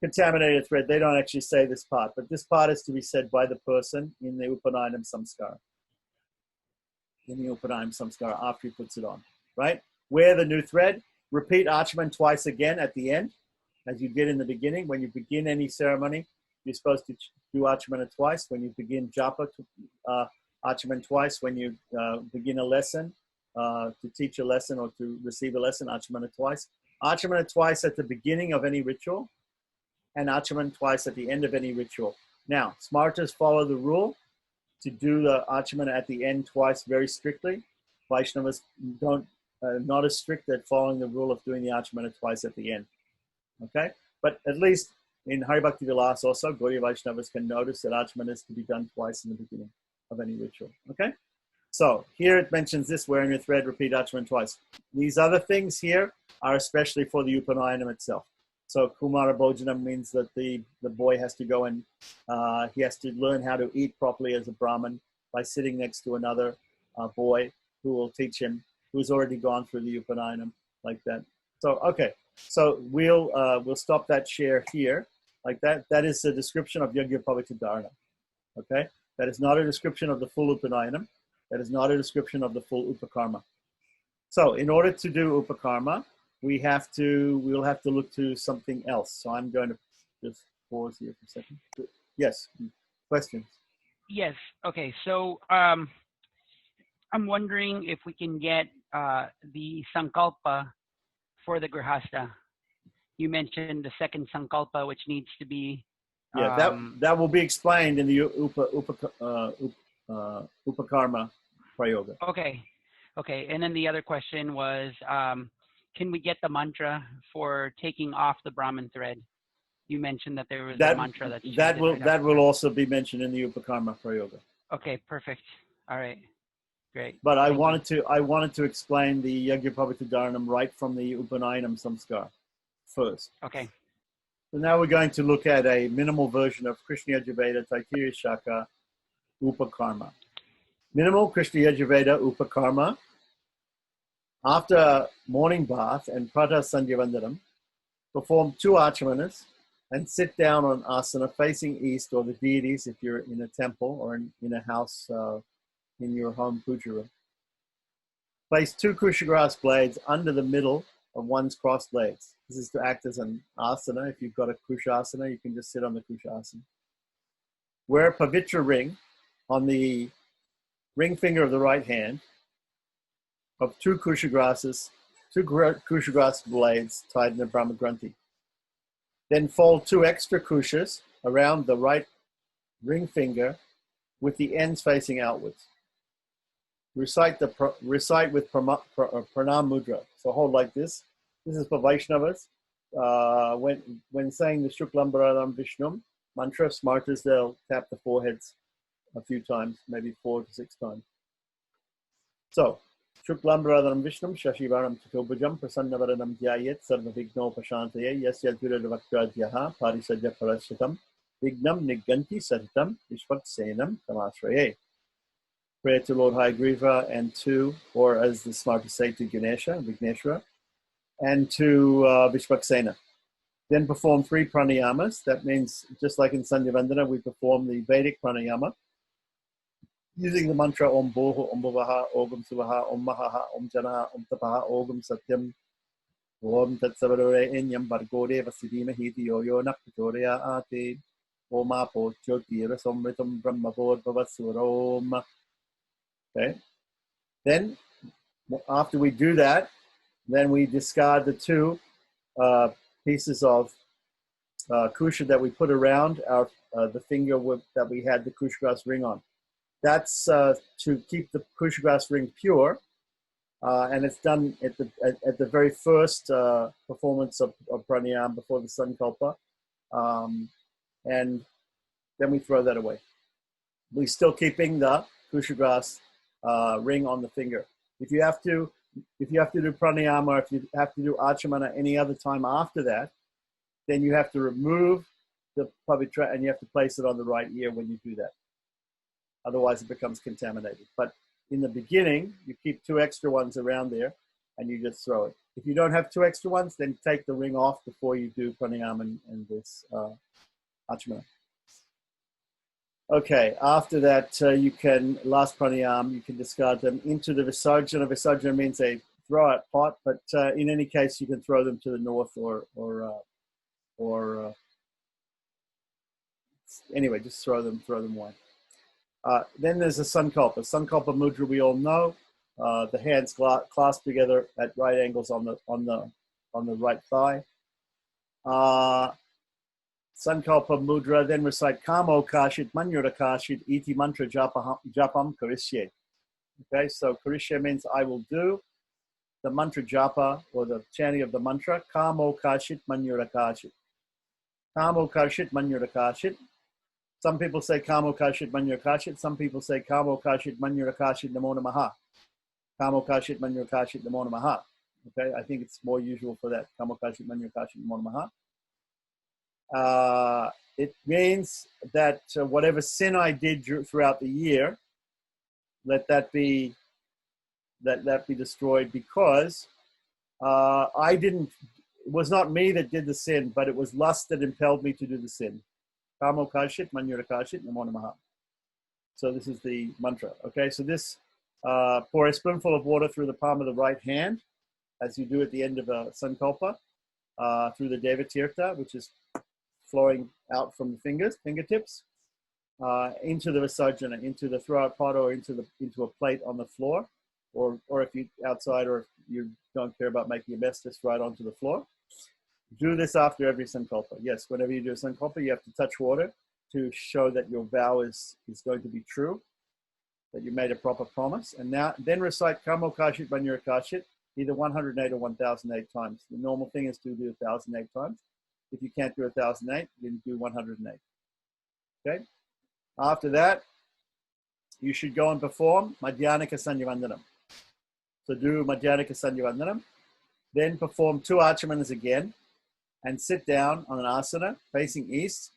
contaminated thread, they don't actually say this part, but this part is to be said by the person in the Upanayam Samskara. In the Upanayam Samskara after he puts it on, right? Wear the new thread, repeat Achaman twice again at the end, as you did in the beginning. When you begin any ceremony, you're supposed to do Achamana twice. When you begin japa, Achaman twice. When you begin a lesson, to teach a lesson or to receive a lesson, Achamana twice. Achamana twice at the beginning of any ritual, and Achaman twice at the end of any ritual. Now, Smartas follow the rule to do the Achamana at the end twice very strictly. Vaishnavas don't, not as strict at following the rule of doing the Achamana twice at the end. Okay? But at least in Hari Bhakti Vilas also, Gaudiya Vaishnavas can notice that Achamana is to be done twice in the beginning of any ritual. Okay? So here it mentions this, wearing a thread, repeat Achamana twice. These other things here are especially for the Upanayanam itself. So Kumara Bhojanam means that the boy has to go and he has to learn how to eat properly as a Brahmin by sitting next to another boy who will teach him, who's already gone through the Upanayanam like that. So, okay. So we'll stop that share here like that. That is a description of Yagya Pavita Dharana. Okay? That is not a description of the full Upanayanam. That is not a description of the full Upakarma. So in order to do Upakarma, we'll have to look to something else. So I'm going to just pause here for a second. Yes, questions? Yes. Okay. So I'm wondering if we can get the sankalpa for the grihasta. You mentioned the second sankalpa, which needs to be. Yeah, that will be explained in the Upakarma Prayoga. Okay. Okay. And then the other question was, can we get the mantra for taking off the Brahmin thread? You mentioned that there was a mantra that will also be mentioned in the Upakarma Prayoga. Okay, perfect. All right, great. But I wanted to explain the Yagya Pavita Dharanam right from the Upanayanam Samskar first. Okay. So now we're going to look at a minimal version of Krishna Yajurveda Taittiriya Shaka Upakarma. Minimal Krishna Yajurveda Upakarma. After morning bath and Pratah Sandhya Vandanam, perform 2 Achamanas and sit down on asana facing east or the deities if you're in a temple or in a house in your home puja room. Place 2 Kushagrass blades under the middle of one's crossed legs. This is to act as an asana. If you've got a Kushasana, you can just sit on the Kushasana. Wear a Pavitra ring on the ring finger of the right hand of 2 Kushagrasses, 2 Kushagrass blades tied in a Brahmagranthi. Then fold 2 extra kushas around the right ring finger with the ends facing outwards. Recite with pranam mudra. So hold like this. This is for Vaishnavas. When saying the Shuklam Bharadam Vishnum mantra, Smartas, they'll tap the foreheads a few times, maybe 4 to 6 times. So, Shuklam Bharadam Vishnum Shashivaram Chitobhujam Prasannavaranam Dhyayet Sarva Vigno Pashantaye Yasya Dhuravaktradhyaha Parisajya Parashitam Vignam Niganti Satitam Vishvat Senam Tamashraye. Pray to Lord Hayagriva and to, or as the Smartas say, to Ganesha, Vigneshwara, and to Vishvaksena. Then perform 3 pranayamas. That means, just like in Sandhya Vandana, we perform the Vedic pranayama using the mantra Om Bhoho, Om Bhavaha, Ogam Suvaha, Om Mahaha, Om Janaha, Om Tapaha, Ogam Satyam, Om Tatsavadore Enyam Bargode Vasidima Hiti Yoyo Nakpitoria Ate, Om Apo Jyoti Rasomritam Brahmavod Bhavasurom. Okay. Then, after we do that, then we discard the 2 pieces of kusha that we put around the finger that we had the kushagrass ring on. That's to keep the kushagrass ring pure, and it's done at the very first performance of pranayam before the sankalpa, and then we throw that away. We're still keeping the kushagrass ring on the finger. If you have to do pranayama, if you have to do achamana any other time after that, then you have to remove the pavitra and you have to place it on the right ear when you do that. Otherwise, it becomes contaminated. But in the beginning, you keep 2 extra ones around there and you just throw it. If you don't have 2 extra ones, then take the ring off before you do pranayama and this achamana. Okay, after that, you can, last pranayama, you can discard them into the visarjana. Visarjana means a throw-out pot, but in any case, you can throw them to the north or anyway, just throw them away. Then there's a sankalpa. Sankalpa mudra we all know. The hands clasped together at right angles on the right thigh. Sankalpa mudra, then recite Kamo Kashit Manyura Kashit Iti Mantra Japam Karishye. Okay, so Karishye means I will do the mantra japa or the chanting of the mantra. Kamo Kashit Manyura Kashit. Kamo Kashit Manyura Kashit. Some people say Kamo Kashit Manyura Kashit. Some people say Kamo Kashit Manyura Kashit Namo Namaha. Kamo Kashit Manyura Kashit Namo Namaha. Okay, I think it's more usual for that. Kamo Kashit Manyura Kashit Namo Namaha. It means that whatever sin I did throughout the year, let that be destroyed, because it was not me that did the sin, but it was lust that impelled me to do the sin. Kamo Kashit Manyura Kashit Namo Namaha. So this is the mantra. Okay, so this, pour a spoonful of water through the palm of the right hand, as you do at the end of a sankalpa, through the Devatirtha, which is flowing out from the fingertips, into the visarjana, into the throw-out pot, or into a plate on the floor, or if you're outside, or if you don't care about making a mess, just right onto the floor. Do this after every sankalpa. Yes, whenever you do a sankalpa, you have to touch water to show that your vow is going to be true, that you made a proper promise. And then recite Kamo Kashit Manyura Kashit either 108 or 1008 times. The normal thing is to do 1008 times. If you can't do 1008, then do 108. Okay? After that, you should go and perform Madhyanika Sanyavandanam. So do Madhyanika Sanyavandanam. Then perform 2 achamanas again and sit down on an asana facing east.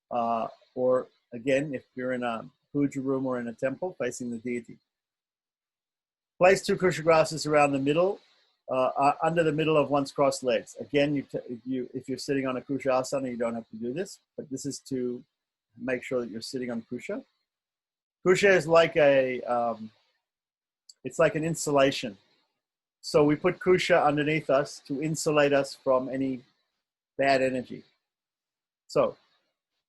Or again, if you're in a puja room or in a temple, facing the deity. Place 2 kushagrasas around the middle, under the middle of one's crossed legs. Again, if you're sitting on a kusha asana, you don't have to do this, but this is to make sure that you're sitting on kusha. Kusha is like it's like an insulation. So we put kusha underneath us to insulate us from any bad energy. So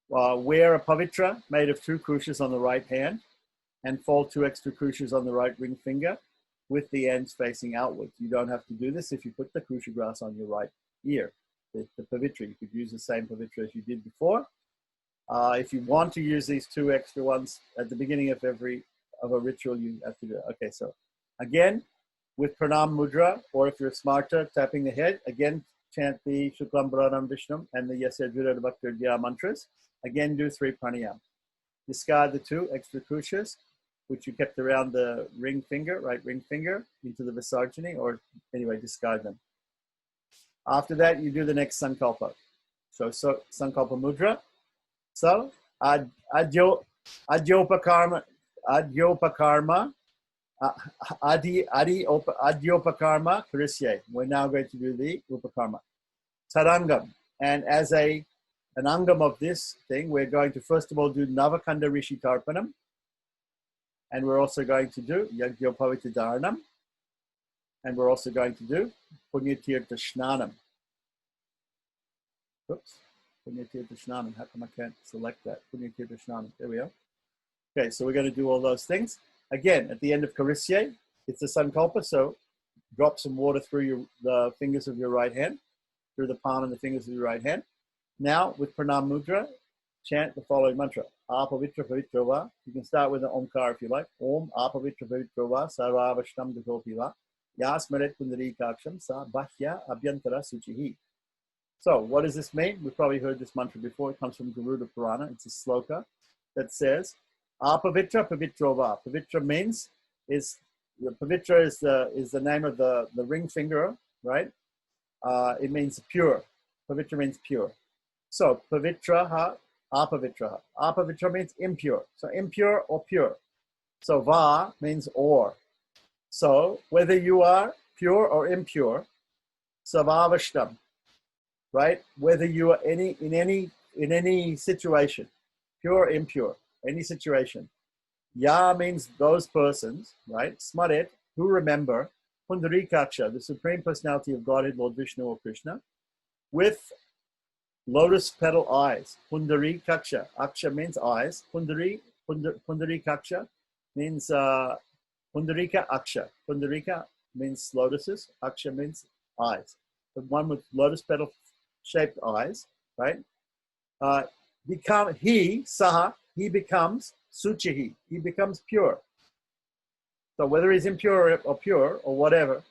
wear a pavitra made of 2 kushas on the right hand and fold 2 extra kushas on the right ring finger with the ends facing outwards. You don't have to do this if you put the kusha grass on your right ear. The pavitra, you could use the same pavitra as you did before. If you want to use these 2 extra ones at the beginning of a ritual, you have to do it. Okay, so again, with pranam mudra, or if you're smarta, tapping the head, again, chant the Shuklam Bharadam Vishnam and the Yasya Jurada Bhaktir mantras. Again, do 3 pranayam. Discard the 2 extra kushas, which you kept around the ring finger, right ring finger, into the visarjani, or anyway, discard them. After that, you do the next sankalpa. So sankalpa mudra. So adyopakarma, adyopakarma karisye. We're now going to do the upakarma. Tarangam. And as an angam of this thing, we're going to first of all do Navakanda Rishi Tarpanam. And we're also going to do Yagyopavita Dharanam. And we're also going to do Punyatirtha Snanam. Oops. Punyatirtha Snanam. How come I can't select that? Punyatirtha Snanam. There we are. Okay, so we're going to do all those things. Again, at the end of Karisye, it's the Sankalpa, so drop some water through the fingers of your right hand, through the palm and the fingers of your right hand. Now, with Pranam Mudra, chant the following mantra. Apavitra Pavitra Va. You can start with an Omkar if you like. Om Apavitra Pavitra Va Sarvavashtam Gatopi Va Yasmaret Pundarikaksham Sa Bahya Abhyantara Suchihi. So, what does this mean? We've probably heard this mantra before. It comes from Garuda Purana. It's a sloka that says, Apavitra Pavitra Va. Pavitra means is the pavitra is the name of the ring finger, right? It means pure. Pavitra means pure. So pavitraha, apavitraha. Apavitra means impure. So impure or pure. So va means or. So whether you are pure or impure, savavashtam, right? Whether you are in any situation, pure or impure, any situation. Ya means those persons, right? Smarit, who remember Pundarikaksha, the Supreme Personality of Godhead, Lord Vishnu or Krishna, with lotus petal eyes. Pundarikaksha. Aksha means eyes. Pundarikaksha means Pundarika Aksha. Pundarika means lotuses. Aksha means eyes. The one with lotus petal shaped eyes, right? He becomes suchihi. He becomes pure. So whether he's impure or pure or whatever,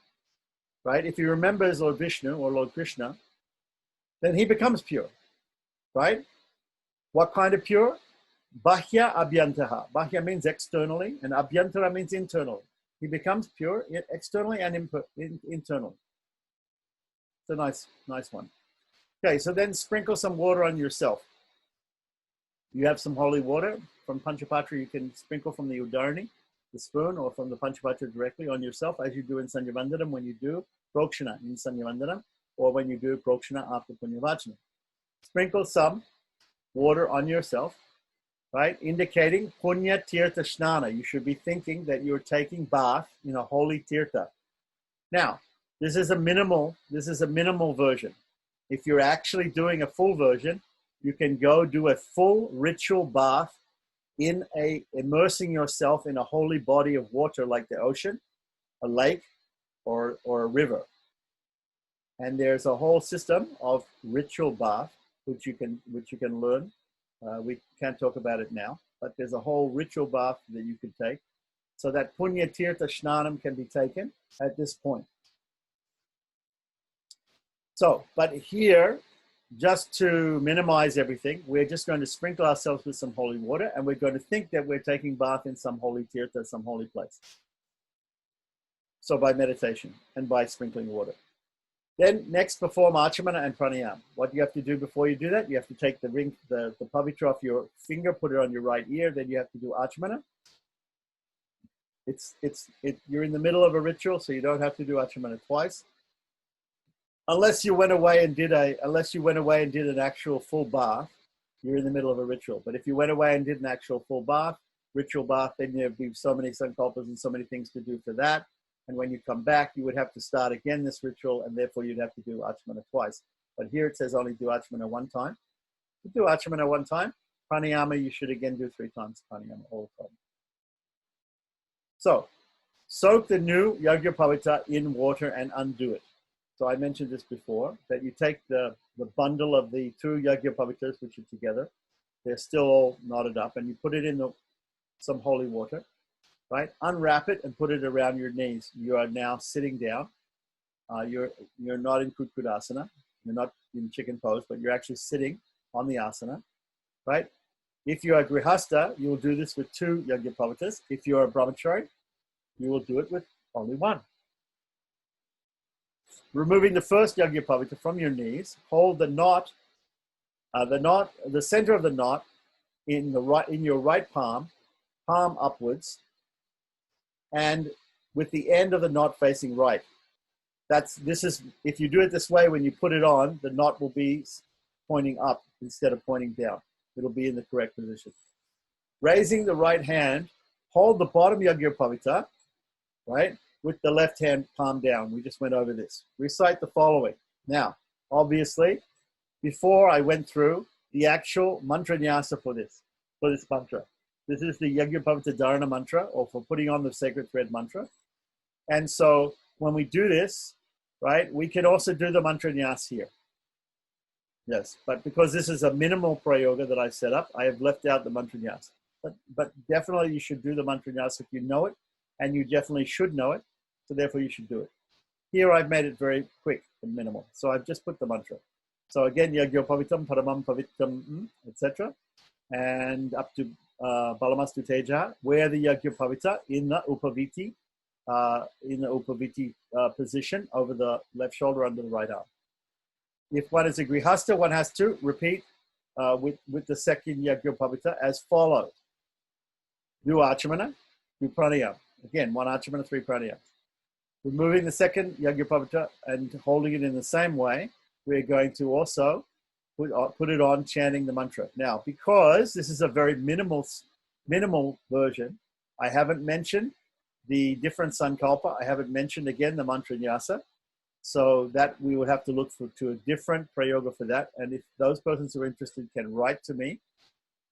right? If he remembers Lord Vishnu or Lord Krishna, then he becomes pure, right? What kind of pure? Bahya abhyantaha. Bahya means externally, and abhyantara means internally. He becomes pure externally and internally. It's a nice one. Okay, so then sprinkle some water on yourself. You have some holy water from Panchapatra. You can sprinkle from the Udarani, the spoon, or from the Panchapatra directly on yourself, as you do in Sanyavandanam when you do Prokshana in Sanyavandanam, or when you do Prokshana after Punyavachana. Sprinkle some water on yourself, right? Indicating Punya Tirtha Snana. You should be thinking that you're taking bath in a holy Tirtha. Now, this is a minimal version. If you're actually doing a full version, you can go do a full ritual bath immersing yourself in a holy body of water like the ocean, a lake, or a river. And there's a whole system of ritual bath which you can learn. We can't talk about it now, but there's a whole ritual bath that you can take, so that Punya Tirtha Snanam can be taken at this point. So, but here, just to minimize everything, we're just going to sprinkle ourselves with some holy water, and we're going to think that we're taking bath in some holy tirtha, some holy place. So by meditation and by sprinkling water. Then next, perform achamana and pranayama. What you have to do before you do that, you have to take the pavitra off your finger, put it on your right ear, then you have to do achamana. You're in the middle of a ritual, so you don't have to do achamana twice. Unless you went away and did an actual full bath, you're in the middle of a ritual. But if you went away and did an actual full bath, ritual bath, then there'd be so many sankalpas and so many things to do for that. And when you come back, you would have to start again this ritual, and therefore you'd have to do achmana twice. But here it says only do achmana one time. You do achmana one time, pranayama you should again do 3 times pranayama all the time. So, soak the new yagya pavitra in water and undo it. So I mentioned this before, that you take the bundle of the 2 yagya pavitras, which are together. They're still all knotted up, and you put it in some holy water, right? Unwrap it and put it around your knees. You are now sitting down. You're not in Kutkudasana. You're not in chicken pose, but you're actually sitting on the asana, right? If you are grihasta, you will do this with 2 yagya pavitras. If you are a brahmachari, you will do it with only 1. Removing the first yagya pavitra from your knees, hold the center of the knot in your right palm upwards, and with the end of the knot facing right. If you do it this way, when you put it on, the knot will be pointing up instead of pointing down. It'll be in the correct position. Raising the right hand, hold the bottom yagya pavitra, right, with the left hand palm down. We just went over this. Recite the following. Now, obviously, before I went through the actual mantra nyasa for this mantra. This is the Yagya Pavitra Dharana mantra, or for putting on the sacred thread mantra. And so when we do this, right, we can also do the mantra nyasa here. Yes, but because this is a minimal prayoga that I set up, I have left out the mantra nyasa. But definitely you should do the mantra nyasa if you know it, and you definitely should know it, so therefore you should do it. Here I've made it very quick and minimal, so I've just put the mantra. So again, Yagyo Pavitam, Paramam Pavitam, etc. And up to Balamastu Teja, wear the Yagyapavita in the Upaviti, position over the left shoulder under the right arm. If one is a Grihasta, one has to repeat with the second Yagyapavita as follows. Do Achamana, do Pranayam. Again, one Achamana, 3 Pranayam. Removing the second Yagyapavita and holding it in the same way, we're going to also put it on chanting the mantra. Now, because this is a very minimal version, I haven't mentioned the different sankalpa. I haven't mentioned again the mantra nyasa. So that we would have to look to a different prayoga for that. And if those persons who are interested can write to me,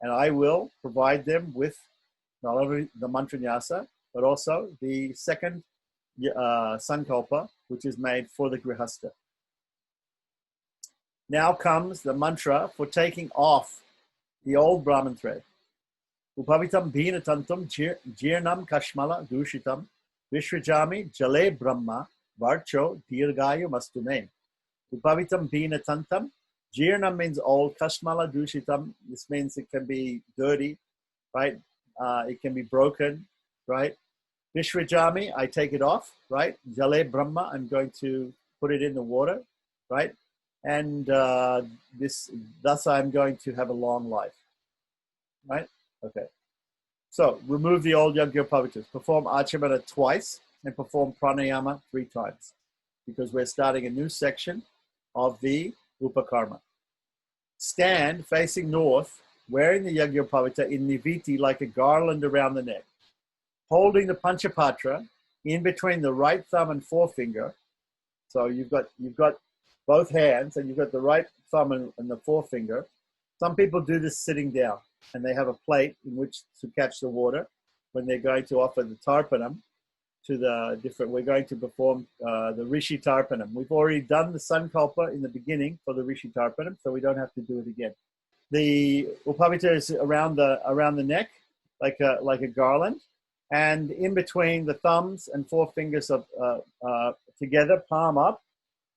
and I will provide them with not only the mantra nyasa, but also the second sankalpa, which is made for the grihasta. Now comes the mantra for taking off the old Brahman thread. Upavitam bhinatantam jirnam kashmala dushitam vishvajami jale brahma varcho dirgayu mastume. Upavitam bhinatantam. Jirnam means old. Kashmala dushitam. This means it can be dirty, right? It can be broken, right? Vishvajami, I take it off, right? Jale brahma, I'm going to put it in the water, right? And thus I'm going to have a long life, right? Okay. So remove the old Yagyapavitas. Perform Achamana twice and perform Pranayama 3 times because we're starting a new section of the Upakarma. Stand facing north, wearing the Yagyapavita in Niviti like a garland around the neck, holding the Panchapatra in between the right thumb and forefinger. So you've got both hands and you've got the right thumb and the forefinger. Some people do this sitting down and they have a plate in which to catch the water when they're going to offer the Tarpanam to the different, we're going to perform the Rishi Tarpanam. We've already done the Sankalpa in the beginning for the Rishi Tarpanam, so we don't have to do it again. The Upavita is around the neck like a garland, and in between the thumbs and forefingers of together, palm up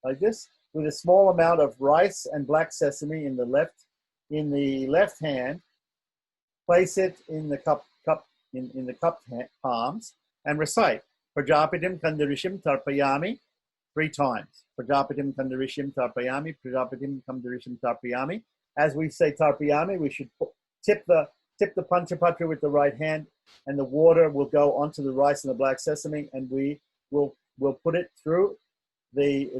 like this, with a small amount of rice and black sesame in the left hand. Place it in the cupped palms and recite Prajapatim Kandarishim Tarpayami 3 times. Prajapatim Kandarishim Tarpayami, Prajapatim Kandarishim Tarpayami. As we say Tarpayami, we should tip the Panchapatra with the right hand, and the water will go onto the rice and the black sesame, and we will put it through the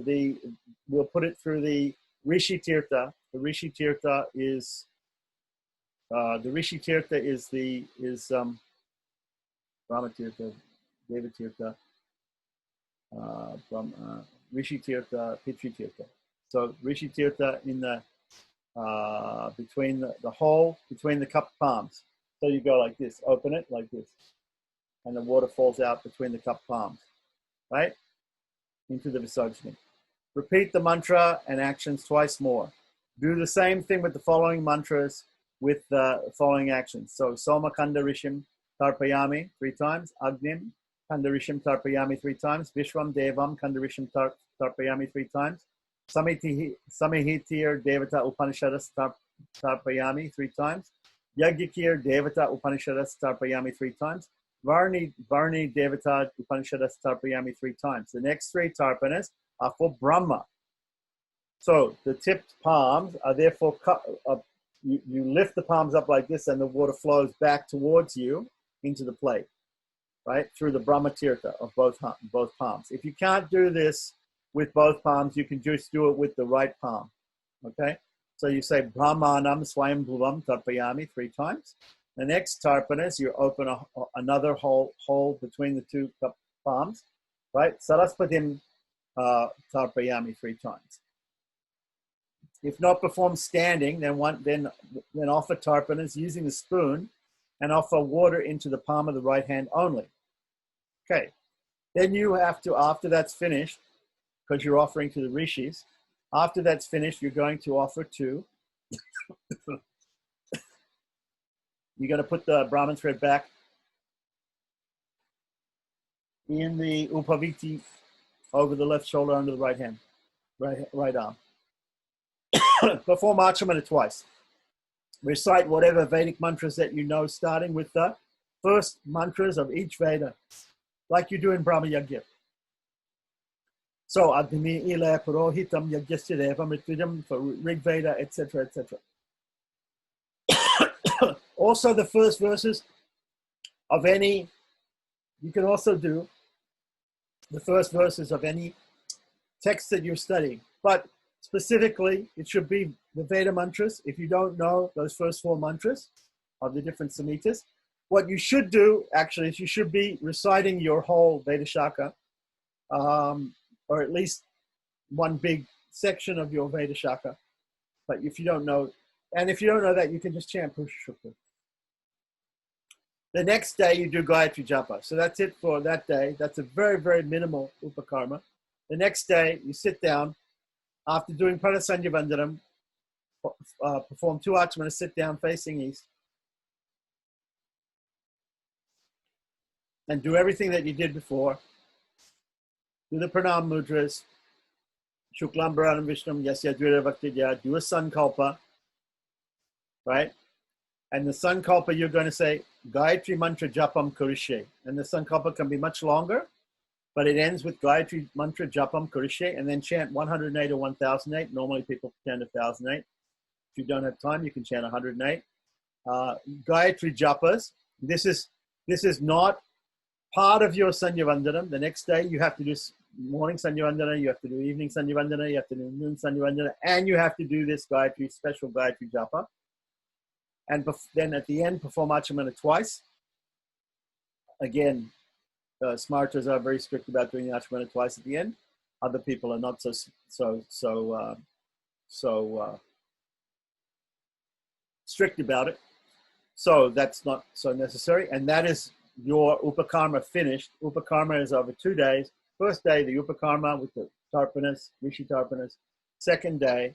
Rishi Tirtha. The Rishi Tirtha is Brahma Tirtha, Deva Tirtha, Rishi Tirtha, Pitri Tirtha. So Rishi Tirtha in the between the hole between the cupped palms. So you go like this, open it like this, and the water falls out between the cupped palms, right, into the Visarjani. Repeat the mantra and actions twice more. Do the same thing with the following mantras with the following actions. So Soma Kandarishim Tarpayami 3 times, Agnim Kandarishim Tarpayami 3 times, Vishwam Devam Kandarishim Tarpayami 3 times, Samihitir Devata Upanishadas Tarpayami 3 times, Yagyakir Devata Upanishadas Tarpayami 3 times, Varni Devata Upanishadas Tarpayami 3 times. The next 3 tarpanas are for Brahma. So the tipped palms are therefore you lift the palms up like this, and the water flows back towards you into the plate, right, through the Brahma Tirtha of both palms. If you can't do this with both palms, you can just do it with the right palm, okay? So you say Brahmanam Swayam Bhuvam Tarpayami 3 times. The next tarpanas, you open another hole between the 2 palms, right? Saraspatim Tarpayami 3 times. If not performed standing, then offer tarpanas using the spoon and offer water into the palm of the right hand only. Okay. Then you have to, after that's finished, because you're offering to the rishis, after that's finished, you're going to offer to, you're going to put the Brahman thread back in the Upaviti over the left shoulder under the right hand, right arm. Perform Achamana twice. Recite whatever Vedic mantras that you know, starting with the first mantras of each Veda, like you do in Brahma Yajna. So, Agni Ila Purohitam Yagyasya Deva Mritvidam for Rig Veda, etc., etc. Also, the first verses of any, you can also do the first verses of any text that you're studying. But specifically, it should be the Veda mantras. If you don't know those first four mantras of the different Samhitas, what you should do, actually, is you should be reciting your whole Veda Shaka, or at least one big section of your Veda Shaka. But if you don't know, and if you don't know that, you can just chant Purusha Sukta. The next day, you do Gayatri Japa. So that's it for that day. That's a very, very minimal Upakarma. The next day, you sit down. After doing Pranasanya Vandanam, perform 2 Achamanas, sit down facing east. And do everything that you did before. Do the Pranam Mudras. Shuklam Bharanam Vishnam Yasya Dvira Bhaktidya. Do a Sankalpa. Right? And the Sankalpa, you're going to say, Gayatri Mantra Japam Kurishe. And the Sankalpa can be much longer, but it ends with Gayatri Mantra Japam Kurishe, and then chant 108 or 1008. Normally people chant 1008. If you don't have time, you can chant 108. Gayatri Japas. This is not part of your Sanya Vandanam. The next day you have to do morning Sanya Vandana, you have to do evening Sanya Vandana, you have to do noon Sanya Vandana, and you have to do this Gayatri, special Gayatri Japa. And then at the end, perform Achamana twice. Again, Smartas are very strict about doing the Achamana twice at the end. Other people are not so strict about it. So that's not so necessary. And that is your Upakarma finished. Upakarma is over 2 days. First day, the Upakarma with the Tarpanas, Rishi Tarpanas. Second day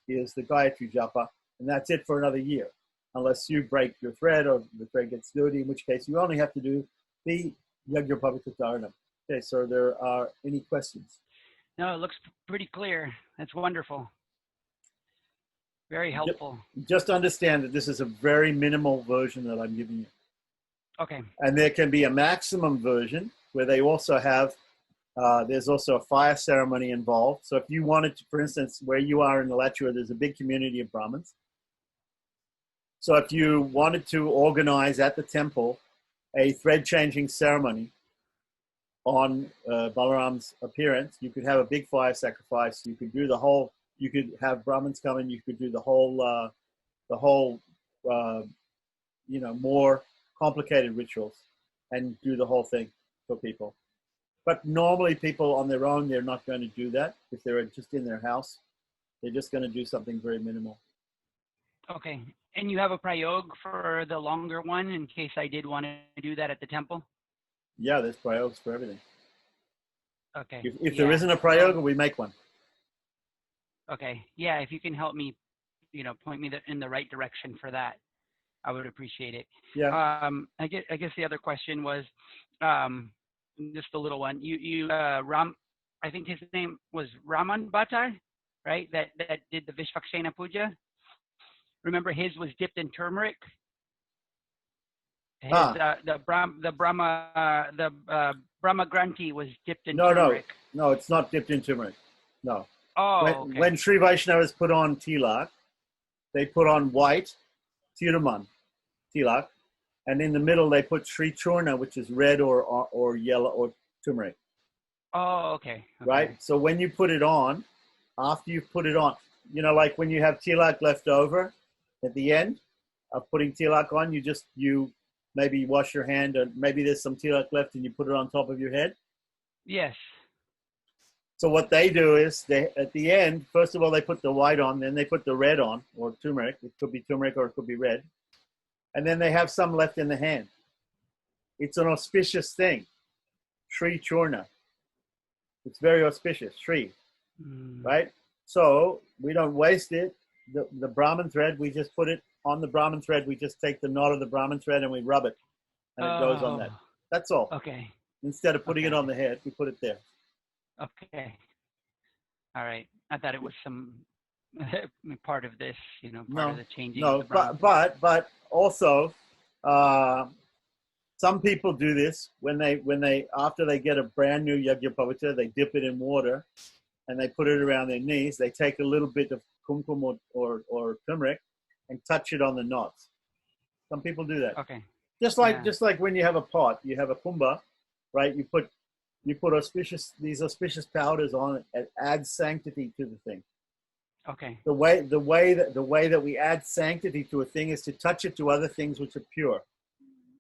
is the Gayatri Japa. And that's it for another year. Unless you break your thread or the thread gets dirty, in which case you only have to do the Yajna Pavitra Dharanam. Okay, so there are any questions? No, it looks pretty clear. That's wonderful. Very helpful. Just understand that this is a very minimal version that I'm giving you. Okay. And there can be a maximum version where they also have, there's also a fire ceremony involved. So if you wanted to, for instance, where you are in Alachua, there's a big community of Brahmins. So if you wanted to organize at the temple a thread-changing ceremony on Balaram's appearance, you could have a big fire sacrifice. You could do the whole, you could have Brahmins come in, you could do the whole more complicated rituals and do the whole thing for people. But normally people on their own, they're not going to do that. If they're just in their house, they're just going to do something very minimal. Okay. And you have a prayog for the longer one in case I did want to do that at the temple? Yeah, there's prayogas for everything. Okay. If there isn't a prayoga, we make one. Okay. Yeah, if you can help me, point me in the right direction for that, I would appreciate it. Yeah. I guess the other question was just a little one. I think his name was Raman Bhattar, right? That did the Vishvaksena Puja. Remember, his was dipped in turmeric. The Brahma Granthi was dipped in turmeric. No, it's not dipped in turmeric. No. Oh, when Sri Vaishnavas put on tilak, they put on white tiruman tilak, and in the middle they put Sri Churna, which is red or yellow or turmeric. Oh, okay. Right. So when you put it on, after you've put it on, like when you have tilak left over at the end of putting tilak on, you maybe wash your hand, or maybe there's some tilak left and you put it on top of your head. Yes. So what they do is at the end, first of all, they put the white on, then they put the red on, or turmeric. It could be turmeric or it could be red. And then they have some left in the hand. It's an auspicious thing. Sri Churna. It's very auspicious, Sri. Right? So we don't waste it. The Brahmin thread, we just put it on the Brahmin thread. We just take the knot of the Brahmin thread and we rub it. And it goes on that. That's all. Okay. Instead of putting it on the head, we put it there. Okay. All right. I thought it was some part of this, part No, of the changing of no, the Brahman. but also, some people do this when they after they get a brand new Yajnapavitta, they dip it in water and they put it around their knees. They take a little bit of kumkum or turmeric and touch it on the knots. Some people do that. Okay. Just like when you have a pot, you have a kumbha, right? You put these auspicious powders on it and add sanctity to the thing. Okay. The way that we add sanctity to a thing is to touch it to other things which are pure.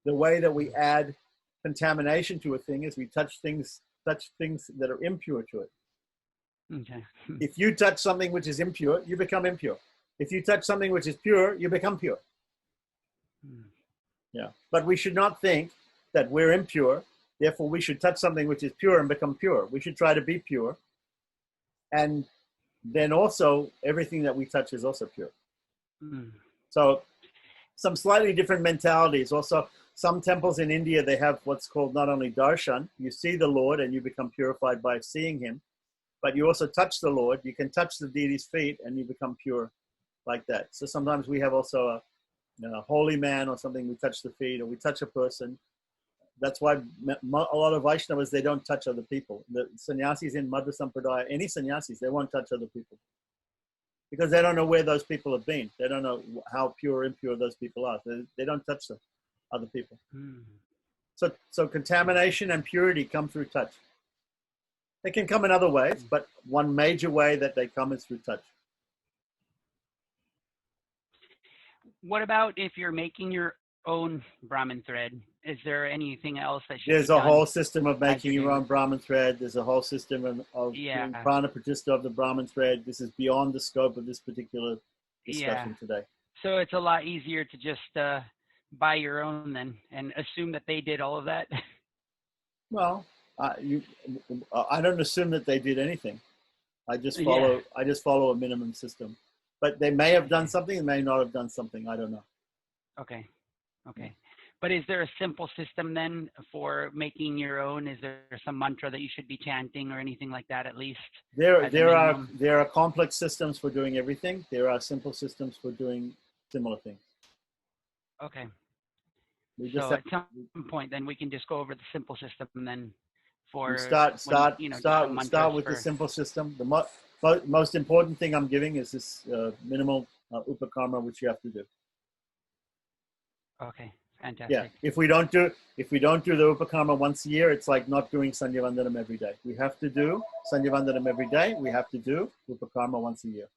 The way that we add contamination to a thing is we touch things that are impure to it. Okay. If you touch something which is impure, you become impure. If you touch something which is pure, you become pure. Yeah. But we should not think that we're impure, therefore we should touch something which is pure and become pure. We should try to be pure. And then also everything that we touch is also pure. So some slightly different mentalities. Also, some temples in India, they have what's called not only darshan, you see the Lord and you become purified by seeing him, but you also touch the Lord. You can touch the deity's feet and you become pure like that. So sometimes we have also a holy man or something, we touch the feet, or we touch a person. That's why a lot of Vaishnavas, they don't touch other people. The sannyasis in Madhva Sampradaya, any sannyasis, they won't touch other people. Because they don't know where those people have been. They don't know how pure or impure those people are. They don't touch them, other people. So contamination and purity come through touch. They can come in other ways, but one major way that they come is through touch. What about if you're making your own Brahmin thread? Is there anything else that should There's be a done whole system of making you're your doing own Brahmin thread. There's a whole system of doing prana pratishta of the Brahmin thread. This is beyond the scope of this particular discussion today. So it's a lot easier to just buy your own then and assume that they did all of that? Well, I don't assume that they did anything. I just follow a minimum system. But they may have done something, they may not have done something. I don't know. Okay. But is there a simple system then for making your own? Is there some mantra that you should be chanting or anything like that at least? There are complex systems for doing everything. There are simple systems for doing similar things. Okay. So at some point then we can just go over the simple system then for start with the simple system. The most important thing I'm giving is this minimal upakarma which you have to do. Okay, fantastic. Yeah, if we don't do the upakarma once a year, it's like not doing Sandhya Vandanam every day. We have to do Sandhya Vandanam every day. We have to do upakarma once a year.